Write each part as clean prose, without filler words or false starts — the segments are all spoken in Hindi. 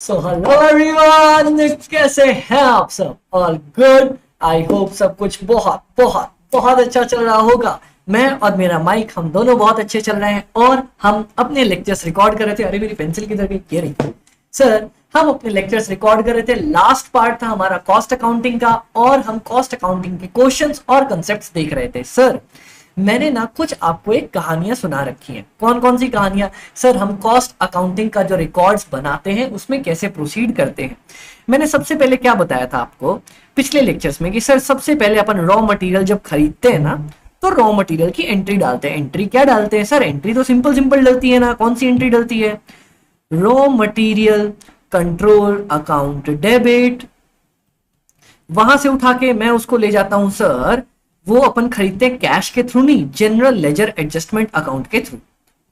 सो हेलो एवरीवन, कैसे हैं आप सब? All good. आई होप सब कुछ बहुत बहुत बहुत अच्छा चल रहा होगा। मैं और मेरा माइक हम दोनों बहुत अच्छे चल रहे हैं और हम अपने लेक्चर्स रिकॉर्ड कर रहे थे। अरे मेरी पेंसिल किधर गई? ये रही। सर, हम अपने लेक्चर्स रिकॉर्ड कर रहे थे। लास्ट पार्ट था हमारा कॉस्ट अकाउंटिंग का और हम कॉस्ट अकाउंटिंग के क्वेश्चंस और कंसेप्ट्स देख रहे थे। सर, मैंने ना कुछ आपको एक कहानियां सुना रखी हैं। कौन कौन सी कहानियां? सर, हम कॉस्ट अकाउंटिंग का जो रिकॉर्ड्स बनाते हैं उसमें कैसे प्रोसीड करते हैं। मैंने सबसे पहले क्या बताया था आपको पिछले लेक्चर्स में कि सर सबसे पहले अपन रॉ मटेरियल जब खरीदते हैं ना, तो रॉ मटेरियल की एंट्री डालते हैं। एंट्री क्या डालते हैं सर? एंट्री तो सिंपल सिंपल डलती है ना। कौन सी एंट्री डलती है? Raw material control account debit. वहां से उठा के मैं उसको ले जाता हूं सर, वो अपन खरीदते हैं कैश के थ्रू नहीं, जनरल लेजर एडजस्टमेंट अकाउंट के थ्रू।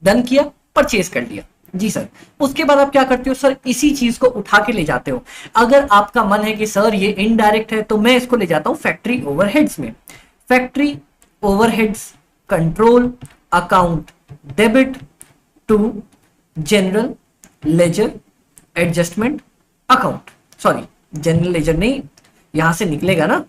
डन किया, परचेज कर लिया। जी सर। उसके बाद आप क्या करते हो सर? इसी चीज को उठा के ले जाते हो। अगर आपका मन है कि सर ये इनडायरेक्ट है, तो मैं इसको ले जाता हूं फैक्ट्री ओवरहेड्स में। Factory overheads control account debit to general ledger adjustment account. Sorry, general ledger नहीं, यहां से निकलेगा ना,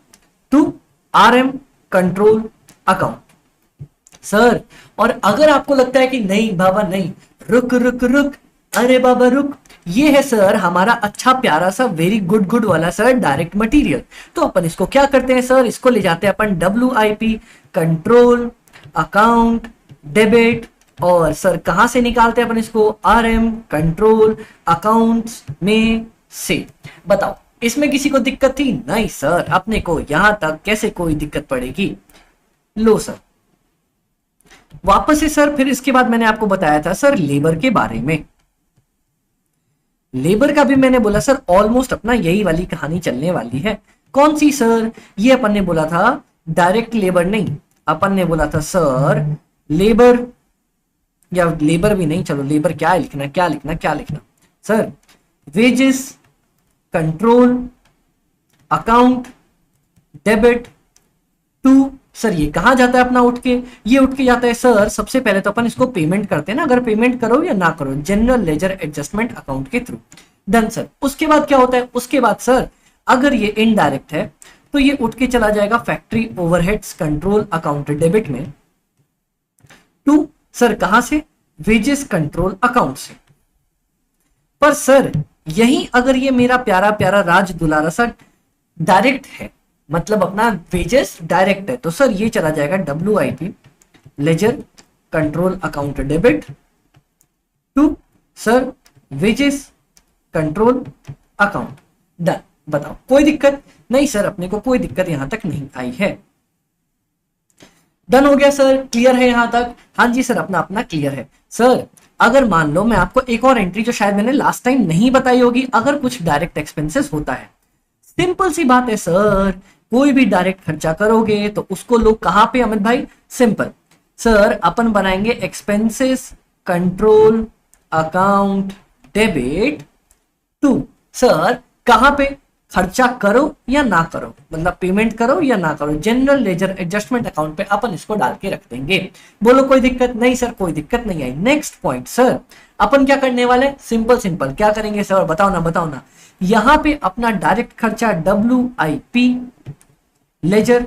to RM control account. Sir, और अगर आपको लगता है कि नहीं बाबा नहीं, रुक रुक रुक, अरे बाबा रुक, ये है सर हमारा अच्छा प्यारा सा वेरी गुड गुड वाला सर डायरेक्ट मटेरियल, तो अपन इसको क्या करते हैं सर? इसको ले जाते हैं अपन WIP कंट्रोल अकाउंट डेबिट। और सर कहां से निकालते हैं अपन इसको? RM कंट्रोल अकाउंट्स में से। बताओ, इसमें किसी को दिक्कत थी? नहीं सर, अपने को यहां तक कैसे कोई दिक्कत पड़ेगी। लो सर, वापस से सर फिर इसके बाद मैंने आपको बताया था सर लेबर के बारे में। लेबर का भी मैंने बोला सर ऑलमोस्ट अपना यही वाली कहानी चलने वाली है। कौन सी सर? ये अपन ने बोला था डायरेक्ट लेबर नहीं, अपन ने बोला था सर लेबर, या लेबर भी नहीं, चलो लेबर क्या लिखना क्या लिखना क्या लिखना sir? Wages control account debit to. Sir ये कहां जाता है अपना उठ के? ये उठ के जाता है सर, सबसे पहले तो अपन इसको पेमेंट करते हैं ना, अगर पेमेंट करो या ना करो, जनरल लेजर एडजस्टमेंट अकाउंट के थ्रू। Done sir. उसके बाद क्या होता है? उसके बाद सर अगर ये इनडायरेक्ट है तो ये उठ के चला जाएगा factory overheads control account debit में टू सर कहां से? वेजेस कंट्रोल अकाउंट से। पर सर यही अगर ये मेरा प्यारा प्यारा राज दुलारा सा डायरेक्ट है, मतलब अपना वेजेस डायरेक्ट है, तो सर ये चला जाएगा WIP ledger control account debit to sir wages control account. Done. बताओ कोई दिक्कत? नहीं सर, अपने को कोई दिक्कत यहां तक नहीं आई है। डन हो गया सर, क्लियर है यहां तक? हाँ जी सर, अपना अपना क्लियर है। सर अगर मान लो मैं आपको एक और एंट्री जो शायद मैंने लास्ट टाइम नहीं बताई होगी, अगर कुछ डायरेक्ट एक्सपेंसेस होता है, सिंपल सी बात है सर, कोई भी डायरेक्ट खर्चा करोगे तो उसको लोग कहां पे अमित भाई? सिंपल सर, अपन बनाएंगे expenses control account debit to sir कहां पे? खर्चा करो या ना करो, मतलब पेमेंट करो या ना करो, जनरल लेजर एडजस्टमेंट अकाउंट पे अपन इसको डाल के रख देंगे। बोलो कोई दिक्कत? नहीं सर, कोई दिक्कत नहीं आई। नेक्स्ट पॉइंट सर, अपन क्या करने वाले? सिंपल सिंपल क्या करेंगे सर? बताओ ना बताओ ना। यहां पे अपना डायरेक्ट खर्चा WIP ledger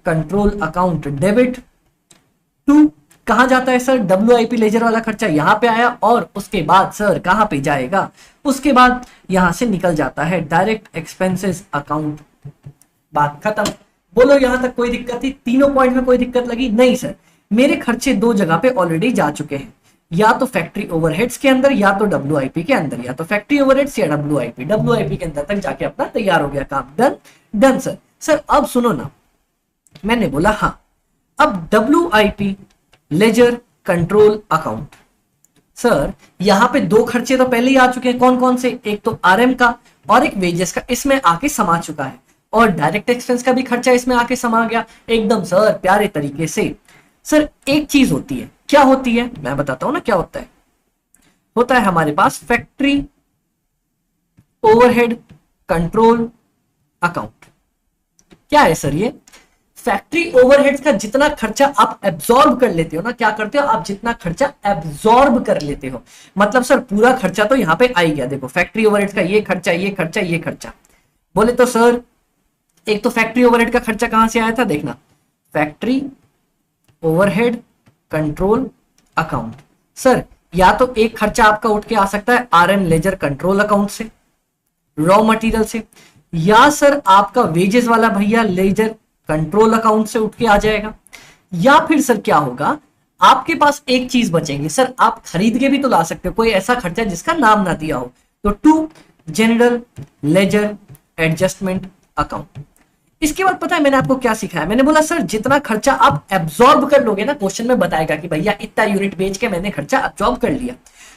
control account debit to कहां जाता है सर? WIP लेजर वाला खर्चा यहां पे आया और उसके बाद सर कहां पे जाएगा? उसके बाद यहां से निकल जाता है डायरेक्ट एक्सपेंसेस अकाउंट। बात खत्म। बोलो यहां तक कोई दिक्कत थी? तीनों पॉइंट में कोई दिक्कत लगी? नहीं सर, मेरे खर्चे दो जगह पे ऑलरेडी जा चुके हैं, या तो फैक्ट्री ओवरहेड्स के अंदर या तो WIP के अंदर, या तो फैक्ट्री ओवरहेड्स या WIP के अंदर तक जाके अपना तैयार हो गया काम। डन। Done sir. सर अब सुनो ना, मैंने बोला हाँ, अब WIP ledger control account. Sir यहां पे दो खर्चे तो पहले ही आ चुके हैं। कौन कौन से? एक तो RM का और एक वेजेस का, इसमें आके समा चुका है, और डायरेक्ट एक्सपेंस का भी खर्चा इसमें आके समा गया एकदम सर प्यारे तरीके से। सर एक चीज होती है, क्या होती है मैं बताता हूं ना क्या होता है। होता है हमारे पास फैक्ट्री ओवरहेड कंट्रोल अकाउंट। क्या है सर ये? फैक्ट्री ओवरहेड्स का जितना खर्चा आप एब्जॉर्ब कर लेते हो ना, क्या करते हो आप, जितना खर्चा एब्जॉर्ब कर लेते हो, मतलब सर पूरा खर्चा तो यहाँ पे आ ही गया। देखो फैक्ट्री ओवरहेड्स का ये खर्चा, ये खर्चा, ये खर्चा, बोले तो सर एक तो फैक्ट्री ओवरहेड का खर्चा कहां से आया था, देखना factory overhead control account. Sir या तो एक खर्चा आपका उठ के आ सकता है आरएम लेजर कंट्रोल अकाउंट से, रॉ मटेरियल से, या सर आपका वेजेस वाला भैया लेजर कंट्रोल अकाउंट से उठ के आ जाएगा, या फिर सर क्या होगा, आपके पास एक चीज बचेगी सर, आप खरीद के भी तो ला सकते हो, कोई ऐसा खर्चा जिसका नाम ना दिया हो, तो to general ledger adjustment account. इसके बाद पता है मैंने आपको क्या सिखाया, मैंने बोला सर जितना खर्चा आप एब्जॉर्ब कर लोगे ना, क्वेश्चन में बताएगा कि भैया इतना यूनिट बेच के मैंने खर्चा एब्जॉर्ब कर लिया,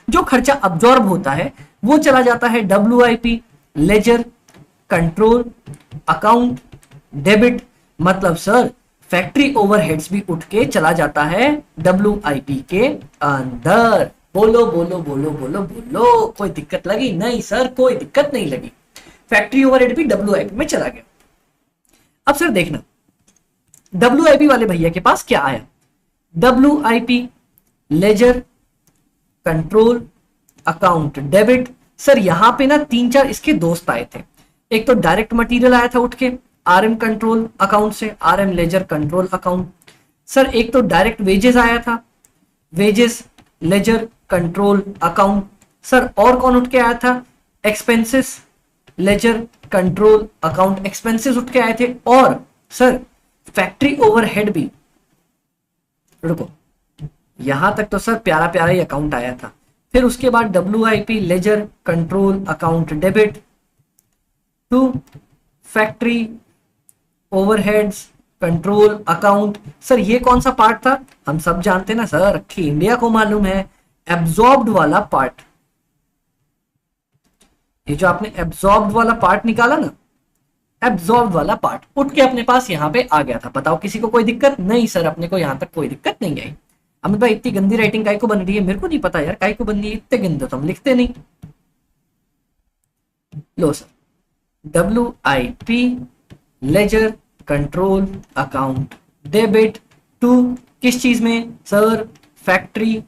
जो खर्चा एब्जॉर्ब होता है वो चला जाता है WIP ledger control account debit, मतलब सर फैक्ट्री ओवरहेड्स भी उठ के चला जाता है WIP के अंदर। बोलो बोलो बोलो बोलो बोलो, कोई दिक्कत लगी? नहीं सर कोई दिक्कत नहीं लगी, फैक्ट्री ओवरहेड भी WIP में चला गया। अब सर देखना WIP वाले भैया के पास क्या आया, WIP ledger control account debit. Sir यहां पे ना 3-4 इसके दोस्त आए थे, एक तो डायरेक्ट मटेरियल आया था उठ के RM कंट्रोल अकाउंट से, RM ledger control account. Sir एक तो डायरेक्ट वेजेस आया था, wages laser control account. Sir और कौन उठ के आया था, expenses laser control account, expenses उठ के आए थे। और सर फैक्ट्री ओवरहेड भी, रुको यहां तक तो सर प्यारा प्यारा ही अकाउंट आया था। फिर उसके बाद WIP ledger control account debit to factory overheads control account. Sir ये कौन सा पार्ट था, हम सब जानते ना सर, अक्खी इंडिया को मालूम है, एब्जॉर्ब्ड वाला पार्ट। ये जो आपने एब्जॉर्ब्ड वाला पार्ट निकाला ना, एब्जॉर्ब्ड वाला पार्ट उठ के अपने पास यहाँ पे आ गया था। बताओ किसी को कोई दिक्कत? नहीं सर अपने को यहाँ तक कोई दिक्कत नहीं आई। अमित भाई इतनी गंदी राइटिंग काहे को बन रही है, मेरे को नहीं पता यार काहे को बन रही है, इतने गंदे तो हम लिखते नहीं। लो sir WIP ledger control account debit to किस चीज में sir, factory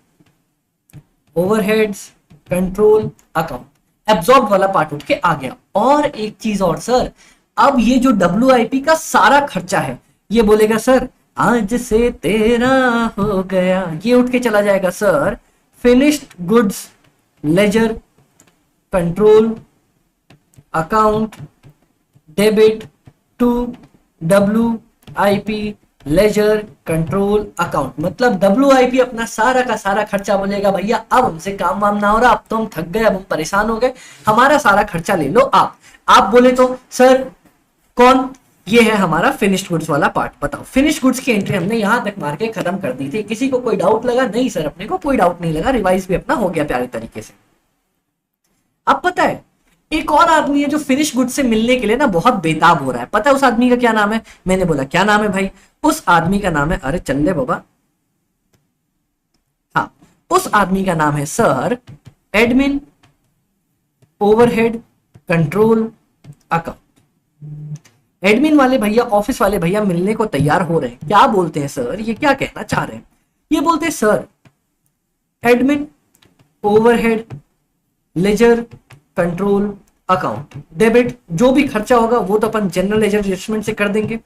overheads control account, absorb वाला पार्ट उठ के आ गया। और एक चीज और सर, अब ये जो WIP का सारा खर्चा है ये बोलेगा सर आज से तेरा हो गया, ये उठ के चला जाएगा sir finished goods ledger control account debit to WIP ledger control account. मतलब WIP अपना सारा का सारा खर्चा बोलेगा भैया अब हमसे काम वाम ना हो रहा, अब तो हम थक गए, अब हम परेशान हो गए, हमारा सारा खर्चा ले लो आप बोले तो सर कौन, ये है हमारा फिनिश्ड गुड्स वाला पार्ट। बताओ फिनिश्ड गुड्स की एंट्री हमने यहां तक मार के खत्म कर दी थी, किसी को कोई डाउट लगा? नहीं सर अपने को कोई डाउट नहीं लगा, रिवाइज भी अपना हो गया प्यारे तरीके से। अब पता है एक और आदमी है जो फिनिश गुड से मिलने के लिए ना बहुत बेताब हो रहा है, पता है उस आदमी का क्या नाम है? मैंने बोला क्या नाम है भाई? उस आदमी का नाम है, अरे चल बाबा, हाँ उस आदमी का नाम है sir admin overhead control account. Admin वाले भैया, ऑफिस वाले भैया मिलने को तैयार हो रहे हैं। क्या बोलते हैं सर, ये क्या कहना चाह रहे हैं? ये बोलते हैं sir admin overhead ledger control account debit, जो भी खर्चा होगा वो तो अपन जनरल लेजर एडजस्टमेंट से कर देंगे,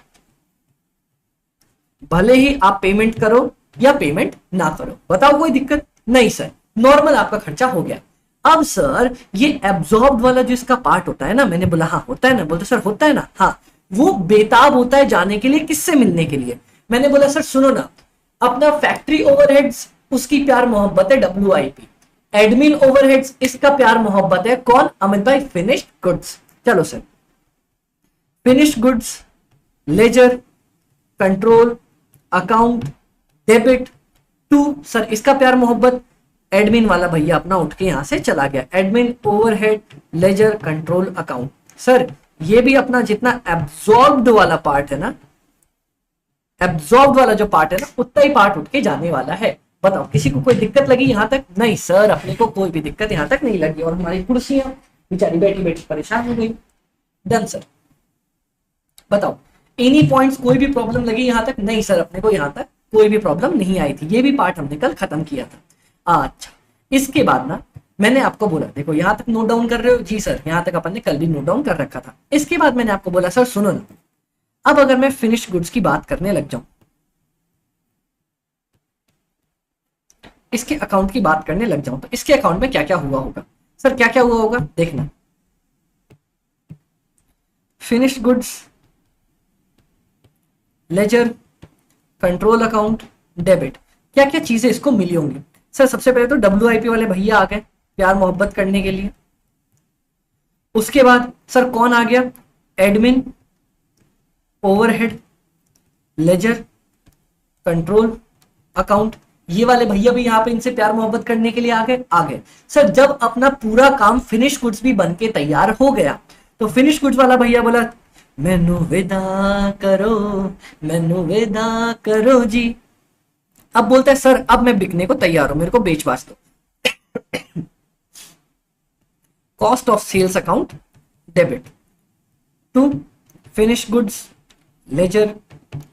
भले ही आप पेमेंट करो या पेमेंट ना करो। बताओ कोई दिक्कत? नहीं सर नॉर्मल आपका खर्चा हो गया। अब सर ये एब्जॉर्ब वाला जो इसका पार्ट होता है ना, मैंने बोला हाँ होता है ना, बोलते सर होता है ना, हाँ वो बेताब होता है जाने के लिए, किससे मिलने के लिए? मैंने बोला सर सुनो ना, अपना फैक्ट्री ओवरहेड्स उसकी प्यार मोहब्बत है WIP, एडमिन ओवरहेड्स इसका प्यार मोहब्बत है कौन? अमित भाई फिनिश्ड गुड्स। चलो sir finished goods ledger control account debit to, sir इसका प्यार मोहब्बत एडमिन वाला भैया अपना उठ के यहां से चला गया, admin overhead ledger control account. Sir ये भी अपना जितना एब्जॉर्ब्ड वाला पार्ट है ना, एब्जॉर्ब वाला जो पार्ट है ना, उतना ही पार्ट उठ के जाने वाला है। बताओ किसी को कोई दिक्कत लगी यहां तक? नहीं सर अपने को कोई भी दिक्कत यहां तक नहीं लगी। और हमारी कुर्सियां बेचारी बैठी बैठी परेशान हो गई। Done sir. बताओ एनी पॉइंट्स, कोई भी प्रॉब्लम लगी यहां तक? नहीं सर, अपने को यहां तक कोई भी प्रॉब्लम नहीं आई थी, ये भी पार्ट हमने कल खत्म किया था। अच्छा, इसके बाद ना मैंने आपको बोला, देखो यहां तक नोट डाउन कर रहे हो? जी सर, यहां तक अपन ने कल भी नोट डाउन कर रखा था। इसके बाद मैंने आपको बोला सर सुनो ना, अब अगर मैं फिनिश गुड्स की बात करने लग जाऊं, इसके अकाउंट की बात करने लग जाऊं, तो इसके अकाउंट में क्या क्या हुआ होगा? सर क्या क्या हुआ होगा देखना, finish goods, ledger, control account, debit, क्या क्या चीजें इसको मिली होंगी? सर सबसे पहले तो WIP वाले भैया आ गए प्यार मोहब्बत करने के लिए। उसके बाद सर कौन आ गया? Admin, overhead, ledger, control account, ये वाले भैया भी यहाँ पे इनसे प्यार मोहब्बत करने के लिए आ गए। सर जब अपना पूरा काम फिनिश गुड्स भी बन के तैयार हो गया, तो फिनिश गुड्स वाला भैया बोला मैनू विदा करो, मैनू विदा करो जी। अब बोलता है सर अब मैं बिकने को तैयार हूं, मेरे को बेच बाच दो। Cost of sales account, debit to finish goods, ledger,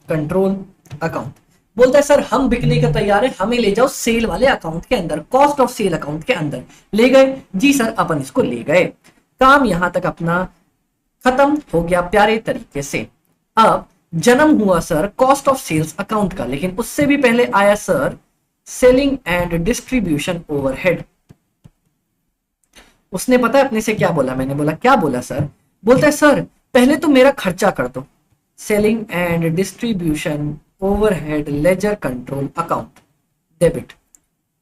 control account. बोलता है सर हम बिकने का तैयार है, हमें ले जाओ सेल वाले अकाउंट के अंदर, कॉस्ट ऑफ सेल अकाउंट के अंदर। ले गए? जी सर, अपन इसको ले गए। काम यहां तक अपना खत्म हो गया प्यारे तरीके से। अब जन्म हुआ sir cost of sales account का, लेकिन उससे भी पहले आया sir selling and distribution overhead. उसने पता है अपने से क्या बोला? मैंने बोला क्या बोला सर? बोलता है सर पहले तो मेरा खर्चा कर दो, selling and distribution overhead, ledger, control account, debit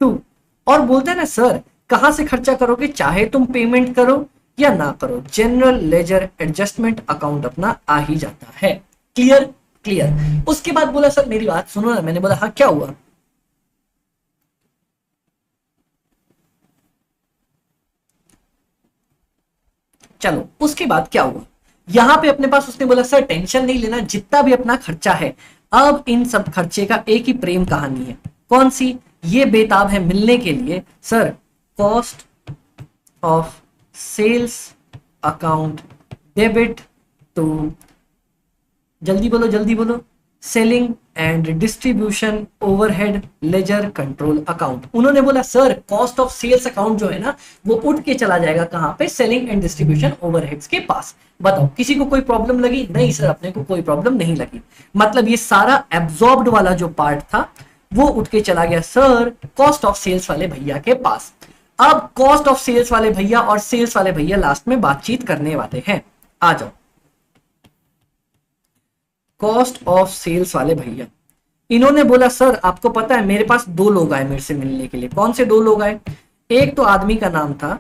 to. और बोलते हैं ना सर कहां से खर्चा करोगे, चाहे तुम पेमेंट करो या ना करो, जनरल लेजर एडजस्टमेंट अकाउंट अपना आ ही जाता है। क्लियर? क्लियर। उसके बाद बोला सर मेरी बात सुनो ना। मैंने बोला हाँ क्या हुआ? चलो उसके बाद क्या हुआ यहां पे अपने पास? उसने बोला सर टेंशन नहीं लेना, जितना भी अपना खर्चा है, अब इन सब खर्चे का एक ही प्रेम कहानी है। कौन सी? ये बेताब है मिलने के लिए sir cost of sales account, debit to, जल्दी बोलो जल्दी बोलो, selling and distribution overhead, ledger, control account. उन्होंने बोला sir cost of sales account जो है ना वो उठ के चला जाएगा कहां पे? सेलिंग एंड डिस्ट्रीब्यूशन ओवरहेड्स के पास। बताओ किसी को कोई प्रॉब्लम लगी? नहीं सर, अपने को कोई प्रॉब्लम नहीं लगी। मतलब ये सारा एब्जॉर्ब्ड वाला जो पार्ट था वो उठ के चला गया सर कॉस्ट ऑफ सेल्स वाले भैया के पास। अब कॉस्ट ऑफ सेल्स वाले भैया और सेल्स वाले भैया लास्ट में बातचीत करने वाले हैं। आ जाओ। कॉस्ट ऑफ सेल्स वाले भैया इन्होंने बोला सर आपको पता है मेरे पास दो लोग आए मेरे से मिलने के लिए। कौन से दो लोग आए? एक तो आदमी का नाम था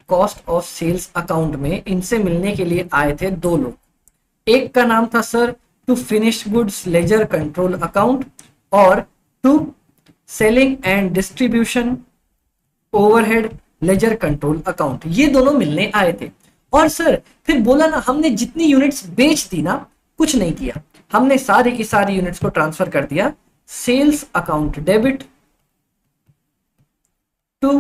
कॉस्ट ऑफ सेल्स अकाउंट में, इनसे मिलने के लिए आए थे दो लोग। एक का नाम था sir to finish goods ledger control account और to selling and distribution overhead ledger control account. ये दोनों मिलने आए थे। और सर फिर बोला ना हमने जितनी यूनिट्स बेच दी ना, कुछ नहीं किया, हमने सारी की सारी यूनिट्स को ट्रांसफर कर दिया sales account debit to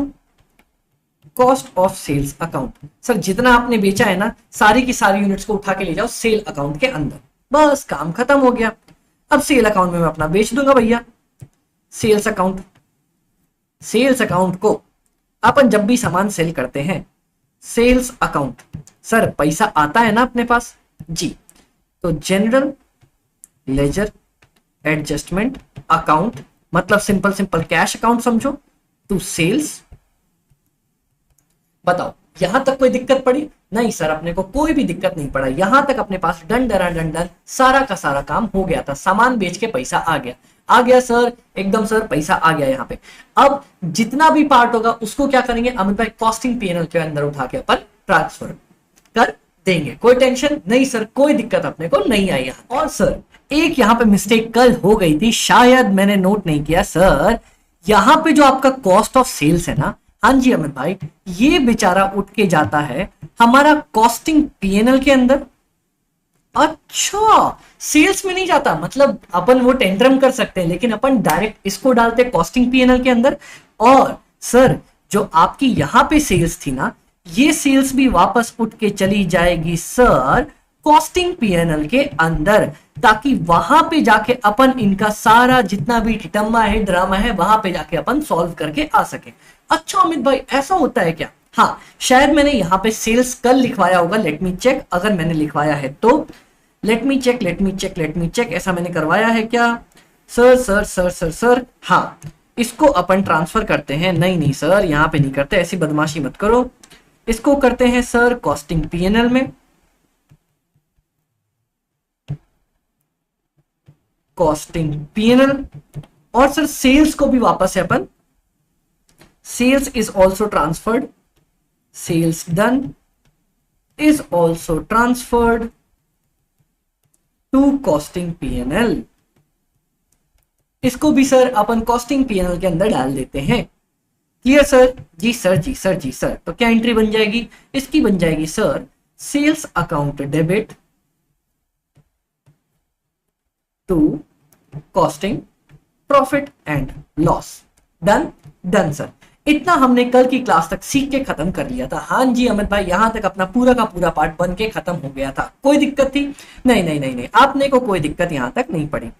cost of sales account. Sir जितना आपने बेचा है ना सारी की सारी यूनिट्स को उठा के ले जाओ सेल अकाउंट के अंदर, बस काम खत्म हो गया। अब सेल अकाउंट में मैं अपना बेच दूंगा भैया। सेल्स अकाउंट, सेल्स अकाउंट को अपन जब भी सामान सेल करते हैं, सेल्स अकाउंट, सर पैसा आता है ना अपने पास? जी। तो जनरल लेजर एडजस्टमेंट अकाउंट, मतलब सिंपल सिंपल कैश अकाउंट समझो, टू सेल्स। बताओ यहां तक कोई दिक्कत पड़ी? नहीं सर, अपने को कोई भी दिक्कत नहीं पड़ा। यहां तक अपने पास डन डरा डन डन सारा का सारा काम हो गया था। सामान बेच के पैसा आ गया, आ गया सर, एकदम सर पैसा आ गया यहाँ पे। अब जितना भी पार्ट होगा उसको क्या करेंगे अमित भाई? कॉस्टिंग पीएनएल के अंदर उठा के अपन ट्रांसफर कर देंगे। कोई टेंशन नहीं सर, कोई दिक्कत अपने को नहीं आई यहाँ। और सर एक यहाँ पे मिस्टेक कल हो गई थी, शायद मैंने नोट नहीं किया सर। यहाँ पे जो आपका कॉस्ट ऑफ सेल्स है ना, हाँ जी अमित भाई, ये बेचारा उठ के जाता है हमारा कॉस्टिंग पीएनएल के अंदर। अच्छा, सेल्स में नहीं जाता, मतलब अपन वो टेंडरम कर सकते हैं लेकिन अपन डायरेक्ट इसको डालते कॉस्टिंग पीएनएल के अंदर। और सर जो आपकी यहां पे सेल्स थी ना, ये सेल्स भी वापस उठ के चली जाएगी सर कॉस्टिंग पीएनएल के अंदर, ताकि वहां पे जाके अपन इनका सारा जितना भी टिटम्मा है, ड्रामा है, वहां पे जाके अपन सॉल्व करके आ सके। अच्छा अमित भाई ऐसा होता है क्या? हाँ, शायद मैंने यहाँ पे सेल्स कल लिखवाया होगा, लेट मी चेक, अगर मैंने लिखवाया है तो लेट मी चेक, ऐसा मैंने करवाया है क्या? सर, हाँ, इसको अपन ट्रांसफर करते हैं। नहीं सर, यहाँ पे नहीं करते, ऐसी बदमाशी मत करो। इसको करते हैं सर कॉस्टिंग पीएनएल में, कॉस्टिंग पीएनएल, और सर सेल्स को भी वापस से अपन, sales is also transferred, sales done is also transferred to costing PNL. इसको भी सर अपन कॉस्टिंग पीएनएल के अंदर डाल देते हैं। Clear sir? जी सर। तो क्या एंट्री बन जाएगी इसकी? बन जाएगी sir sales account debit to costing profit and loss. Done sir. इतना हमने कल की क्लास तक सीख के खत्म कर लिया था। हाँ जी अमित भाई, यहां तक अपना पूरा का पूरा पार्ट बन के खत्म हो गया था। कोई दिक्कत थी? नहीं, आपने को कोई दिक्कत यहां तक नहीं पड़ी।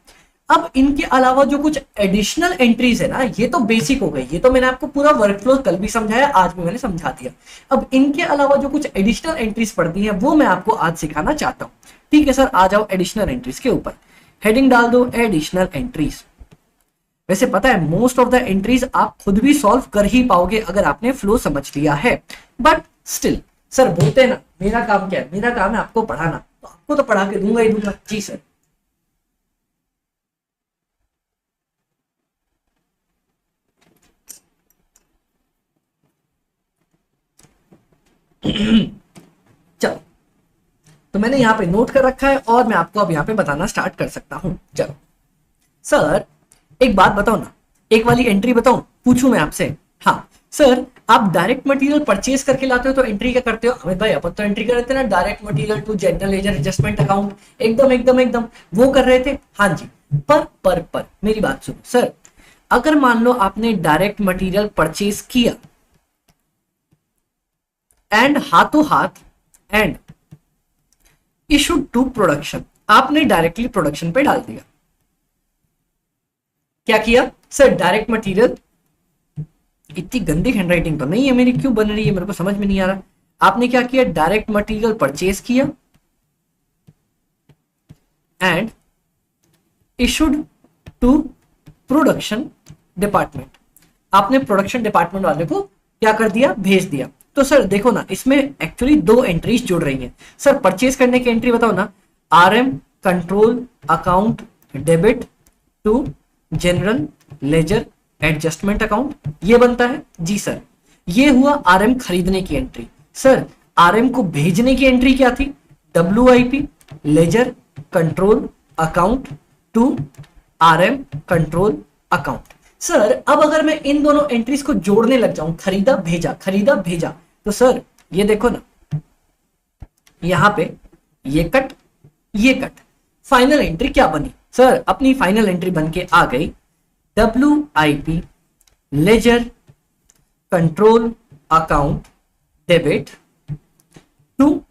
अब इनके अलावा जो कुछ एडिशनल एंट्रीज है ना, ये तो बेसिक हो गई, ये तो मैंने आपको पूरा वर्कफ्लो कल भी समझाया, आज भी मैंने समझा दिया। अब इनके अलावा जो कुछ एडिशनल एंट्रीज पड़ती हैं वो मैं आपको आज सिखाना चाहता हूँ। ठीक है सर, आ जाओ एडिशनल एंट्रीज के ऊपर, हेडिंग डाल दो एडिशनल एंट्रीज। वैसे पता है मोस्ट ऑफ द एंट्रीज आप खुद भी सॉल्व कर ही पाओगे अगर आपने फ्लो समझ लिया है, बट स्टिल सर बोलते हैं ना, मेरा काम क्या है? मेरा काम है आपको पढ़ाना, तो आपको तो पढ़ा के दूंगा ही दूंगा। जी सर। चलो, तो मैंने यहाँ पे नोट कर रखा है और मैं आपको अब यहाँ पे बताना स्टार्ट कर सकता हूं। चलो सर, एक बात बताओ ना, एक वाली एंट्री बताऊं, पूछूं मैं आपसे? हाँ सर, आप डायरेक्ट मटेरियल परचेज करके लाते हो तो एंट्री क्या करते हो? अमित भाई अपन तो एंट्री कर रहे थे ना, direct material to general ledger adjustment account. एकदम वो कर रहे थे। हाँ जी, पर मेरी बात सुनो सर, अगर मान लो आपने डायरेक्ट मटेरियल परचेज किया एंड हाथों हाथ एंड इशूड टू प्रोडक्शन, आपने डायरेक्टली प्रोडक्शन पे डाल दिया। क्या किया सर? डायरेक्ट मटेरियल, इतनी गंदी हैंडराइटिंग तो नहीं है मेरी, क्यों बन रही है मेरे को समझ में नहीं आ रहा। आपने क्या किया? डायरेक्ट मटेरियल परचेज किया and issued to production department, आपने प्रोडक्शन डिपार्टमेंट वाले को क्या कर दिया? भेज दिया। तो सर देखो ना, इसमें एक्चुअली दो एंट्रीज जुड़ रही हैं। सर परचेज करने की एंट्री बताओ ना, RM control account debit to general ledger adjustment account, ये बनता है। जी सर, ये हुआ RM खरीदने की एंट्री। सर RM को भेजने की एंट्री क्या थी? WIP ledger control account to RM control account. Sir अब अगर मैं इन दोनों एंट्रीज को जोड़ने लग जाऊं, खरीदा भेजा, तो सर ये देखो ना, यहां पे ये कट, फाइनल एंट्री क्या बनी? सर अपनी फाइनल एंट्री बन के आ गई WIP ledger control account debit to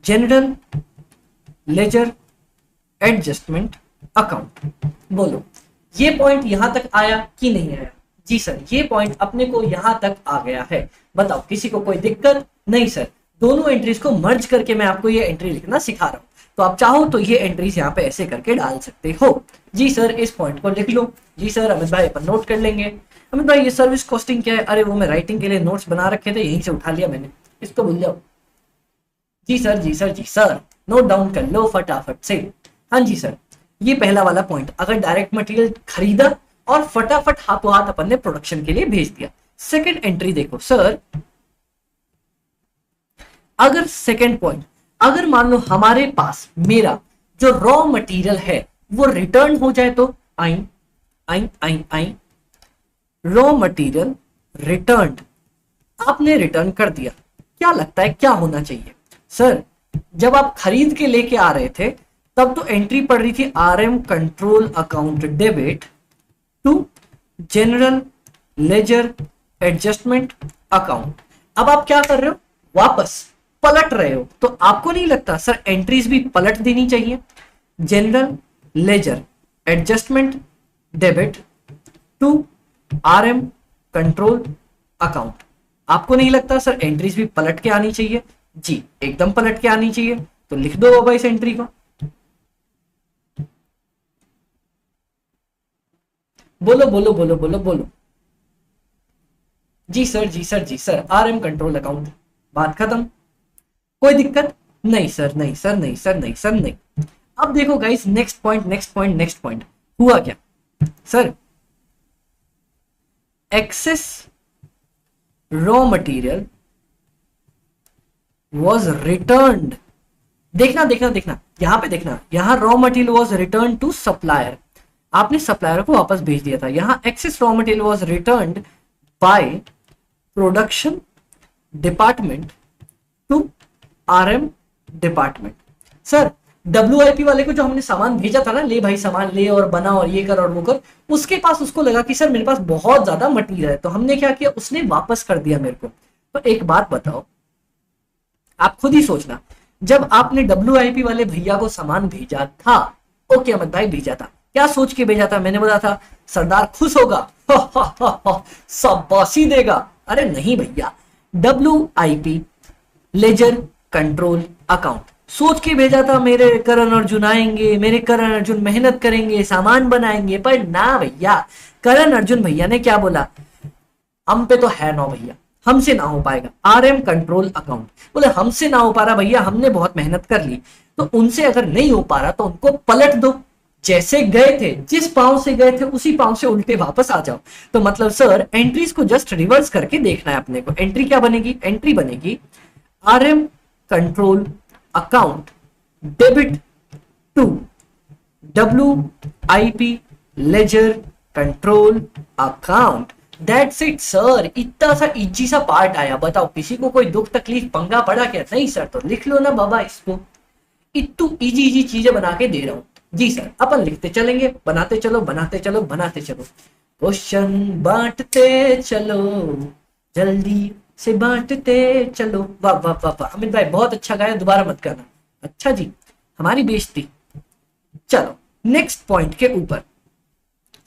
general ledger adjustment account. बोलो ये पॉइंट यहां तक आया कि नहीं आया? जी सर, ये पॉइंट अपने को यहां तक आ गया है। बताओ किसी को कोई दिक्कत? नहीं सर, दोनों एंट्रीज को मर्ज करके मैं आपको ये एंट्री लिखना सिखा रहा हूं, तो आप चाहो तो ये एंट्रीज यहाँ पे ऐसे करके डाल सकते हो। जी सर, इस पॉइंट को लिख लो। जी सर, अमित भाई अपन नोट कर लेंगे। अमित भाई ये सर्विस कॉस्टिंग क्या है? अरे वो मैं राइटिंग के लिए नोट्स बना रखे थे, यहीं से उठा लिया मैंने, इसको भूल जाओ। जी सर, नोट डाउन कर लो फटाफट से। हाँ जी सर, ये पहला वाला पॉइंट, अगर डायरेक्ट मटेरियल खरीदा और फटाफट हाथों हाथ अपन ने प्रोडक्शन के लिए भेज दिया। सेकंड एंट्री देखो सर, अगर सेकंड पॉइंट, अगर मान लो हमारे पास मेरा जो रॉ मटेरियल है वो रिटर्न हो जाए तो आई रॉ मटेरियल रिटर्न, आपने रिटर्न कर दिया, क्या लगता है क्या होना चाहिए? सर जब आप खरीद के लेके आ रहे थे तब तो एंट्री पड़ रही थी RM control account debit to general ledger adjustment account. अब आप क्या कर रहे हो? वापस पलट रहे हो, तो आपको नहीं लगता सर एंट्रीज भी पलट देनी चाहिए? General ledger adjustment debit to RM control account, आपको नहीं लगता सर एंट्रीज भी पलट के आनी चाहिए? जी एकदम पलट के आनी चाहिए। तो लिख दो बाबा इस एंट्री को, बोलो बोलो बोलो बोलो बोलो। जी सर जी सर जी सर, आरएम कंट्रोल अकाउंट, बात खत्म। कोई दिक्कत नहीं सर, नहीं सर, नहीं सर, नहीं सर, नहीं। अब देखो guys, next point next point next point, हुआ क्या sir? Excess raw material was returned, देखना देखना देखना, यहां पे देखना, यहां raw material was return to supplier, आपने सप्लायर को वापस भेज दिया था। यहां excess raw material was returned by production department to RM department. Sir WIP वाले को जो हमने सामान भेजा था ना, ले भाई सामान ले और बना और ये कर और वो कर, उसके पास उसको लगा कि सर मेरे पास बहुत ज्यादा मटेरियल है, तो हमने क्या किया, उसने वापस कर दिया मेरे को। तो एक बात बताओ, आप खुद ही सोचना, जब आपने डब्ल्यूआईपी वाले भैया को सामान भेजा था, ओके अमित भाई भेजा था, क्या सोच के भेजा था? मैंने बोला था सरदार खुश होगा, शाबाशी देगा। अरे नहीं भैया, डब्ल्यूआईपी लेजर कंट्रोल अकाउंट सोच के भेजा था, मेरे करण अर्जुन आएंगे, मेरे करण अर्जुन मेहनत करेंगे, सामान बनाएंगे। पर ना भैया, करण अर्जुन भैया ने क्या बोला, हम पे तो है ना भैया, हमसे ना हो पाएगा। आरएम कंट्रोल अकाउंट बोले हमसे ना हो पा रहा भैया, हमने बहुत मेहनत कर ली, तो उनसे अगर नहीं हो पा रहा तो उनको पलट दो, जैसे गए थे, जिस पांव से गए थे उसी पांव से उल्टे वापस आ जाओ। तो मतलब सर एंट्रीज को जस्ट रिवर्स करके देखना है अपने को। एंट्री क्या बनेगी? एंट्री बनेगी RM control account debit to WIP ledger control account. That's it sir, इतना सा इजी सा पार्ट आया। बताओ किसी को कोई दुख तकलीफ पंगा पड़ा क्या? नहीं सर, तो लिख लो ना बाबा इसको, इतनी इजी इजी चीजें बना के दे रहा हूं। जी सर, अपन लिखते चलेंगे, बनाते चलो बनाते चलो बनाते चलो, क्वेश्चन बांटते चलो, जल्दी से बांटते चलो। वाह वाह वाह वाह, अमित भाई बहुत अच्छा गाया, दोबारा मत करना। अच्छा जी, हमारी बेइज्जती। चलो नेक्स्ट पॉइंट के ऊपर,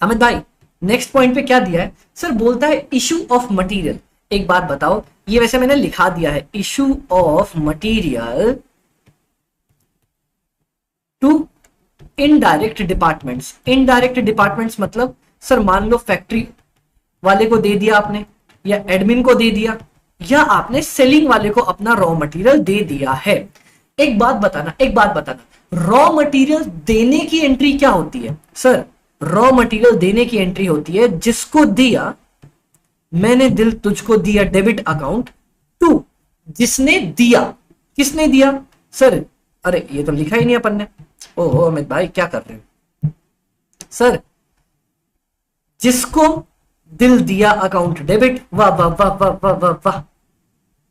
अमित भाई नेक्स्ट पॉइंट पे क्या दिया है? सर बोलता है इशू ऑफ मटेरियल। एक बात बताओ, ये वैसे मैंने लिखा दिया है, issue of material to indirect departments. Indirect departments मतलब सर मान लो फैक्ट्री वाले को दे दिया आपने, या एडमिन को दे दिया, या आपने सेलिंग वाले को अपना रॉ मटेरियल दे दिया है। एक बात बताना, एक बात बताना, रॉ मटेरियल देने की एंट्री क्या होती है? सर रॉ मटेरियल देने की एंट्री होती है जिसको दिया, मैंने दिल तुझको दिया डेबिट अकाउंट टू जिसने दिया। किसने दिया सर? अरे ये तो लिखा ही नहीं अपन ने। ओहो अमित भाई क्या कर रहे हो सर? जिसको दिल दिया अकाउंट डेबिट, वाह वाह वाह वाह वाह वाह वाह,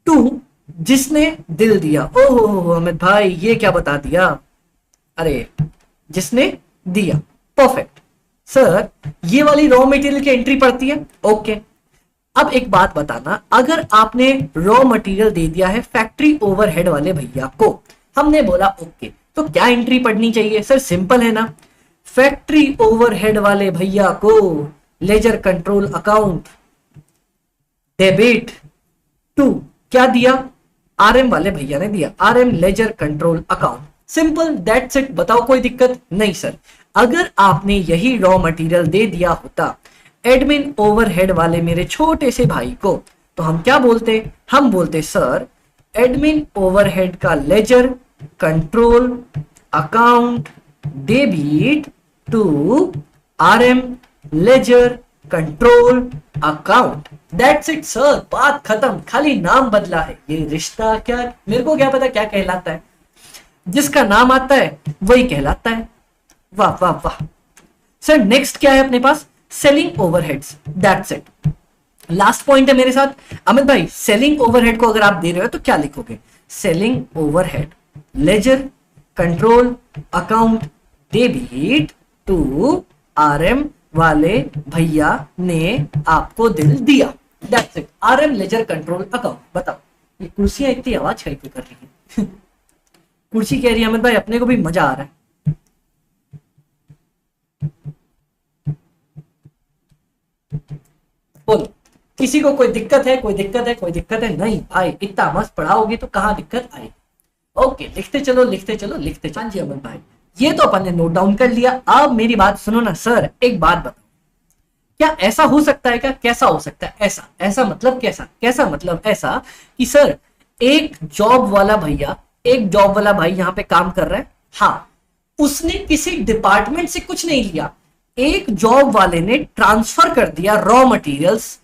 टू जिसने दिल दिया। ओहो अमित भाई ये क्या बता दिया? अरे जिसने दिया, परफेक्ट। सर ये वाली रॉ मटेरियल की एंट्री पड़ती है, ओके। अब एक बात बताना, अगर आपने रॉ मटेरियल दे दिया है फैक्ट्री ओवरहेड वाले भैया को, हमने बोला ओके, तो क्या एंट्री पढ़नी चाहिए? सर सिंपल है ना, फैक्ट्री ओवरहेड वाले भैया को ledger control account debit to क्या दिया? आरएम वाले भैया ने दिया, RM ledger control account. Simple, that's it. बताओ कोई दिक्कत? नहीं सर, अगर आपने यही रॉ मटेरियल दे दिया होता एडमिन ओवरहेड वाले मेरे छोटे से भाई को, तो हम क्या बोलते? हम बोलते सर एडमिन ओवरहेड का ledger control account debit to RM ledger control account. That's it sir, बात खत्म, खाली नाम बदला है। ये रिश्ता क्या, मेरे को क्या पता क्या कहलाता है, जिसका नाम आता है वही कहलाता है। वाह वाह वाह। सर नेक्स्ट क्या है अपने पास? Selling overheads. That's it, last point है मेरे साथ। अमित भाई सेलिंग ओवरहेड को अगर आप दे रहे हो तो क्या लिखोगे? Selling overhead ledger control account debit to RM वाले भैया ने आपको दिल दिया। That's it, RM ledger control account. बताओ ये कुर्सियां इतनी आवाज कहीं पे कर रही है। कुर्सी कह रही है अमित भाई अपने को भी मजा आ रहा है। बोलो किसी को कोई दिक्कत है, कोई दिक्कत है, कोई दिक्कत है? नहीं भाई इतना मस्त पढ़ाओगे तो कहाँ दिक्कत आएगी। ओके लिखते चलो लिखते चलो लिखते चलो। हाँ जी अमित भाई ये तो अपन ने नोट डाउन कर लिया। अब मेरी बात सुनो ना सर, एक बात बताओ, क्या ऐसा हो सकता है? क्या कैसा हो सकता है? ऐसा ऐसा मतलब कैसा? कैसा मतलब ऐसा कि सर एक जॉब वाला भैया, एक जॉब वाला भाई यहाँ पे काम कर रहा है, हाँ उसने किसी डिपार्टमेंट से कुछ नहीं लिया, एक जॉब वाले ने ट्रांसफर कर दिया raw materials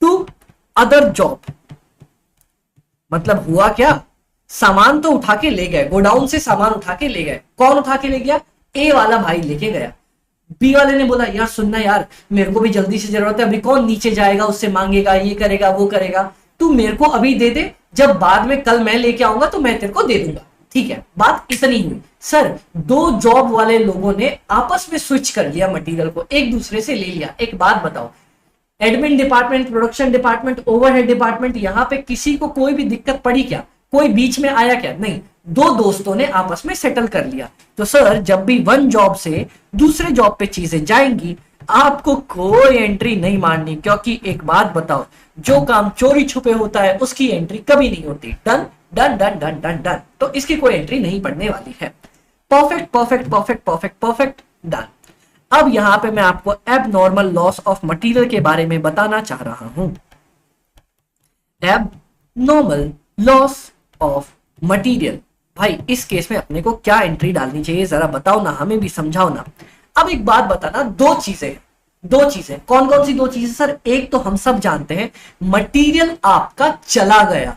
to other job. मतलब हुआ क्या, सामान तो उठा के ले गए, गोडाउन से सामान उठा के ले गए। कौन उठा के ले गया? ए वाला भाई लेके गया। बी वाले ने बोला यार सुनना यार मेरे को भी जल्दी से जरूरत है, अभी कौन नीचे जाएगा उससे मांगेगा, ये करेगा वो करेगा, तू मेरे को अभी दे दे, जब बाद में कल मैं लेके आऊंगा तो मैं तेरे को दे दूंगा। ठीक है, बात इतनी हुई। सर दो जॉब वाले लोगों ने आपस में स्विच कर लिया मटेरियल को, एक दूसरे से ले लिया। एक बात बताओ, admin department, production department, overhead department, यहाँ पे किसी को कोई भी दिक्कत पड़ी क्या? कोई बीच में आया क्या? नहीं, दो दोस्तों ने आपस में सेटल कर लिया। तो सर जब भी वन जॉब से दूसरे जॉब पे चीजें जाएंगी आपको कोई एंट्री नहीं मारनी, क्योंकि एक बात बताओ, जो काम चोरी छुपे होता है उसकी एंट्री कभी नहीं होती। Done done done done done done. तो इसकी कोई एंट्री नहीं पड़ने वाली है। Perfect perfect perfect perfect perfect done. अब यहां पे मैं आपको एबनॉर्मल लॉस ऑफ मटेरियल के बारे में बताना चाह रहा हूं। एबनॉर्मल लॉस ऑफ मटेरियल, भाई इस केस में अपने को क्या एंट्री डालनी चाहिए जरा बताओ ना, हमें भी समझाओ ना। अब एक बात बताना, दो चीजें कौन कौन सी दो चीजें सर? एक तो हम सब जानते हैं मटेरियल आपका चला गया,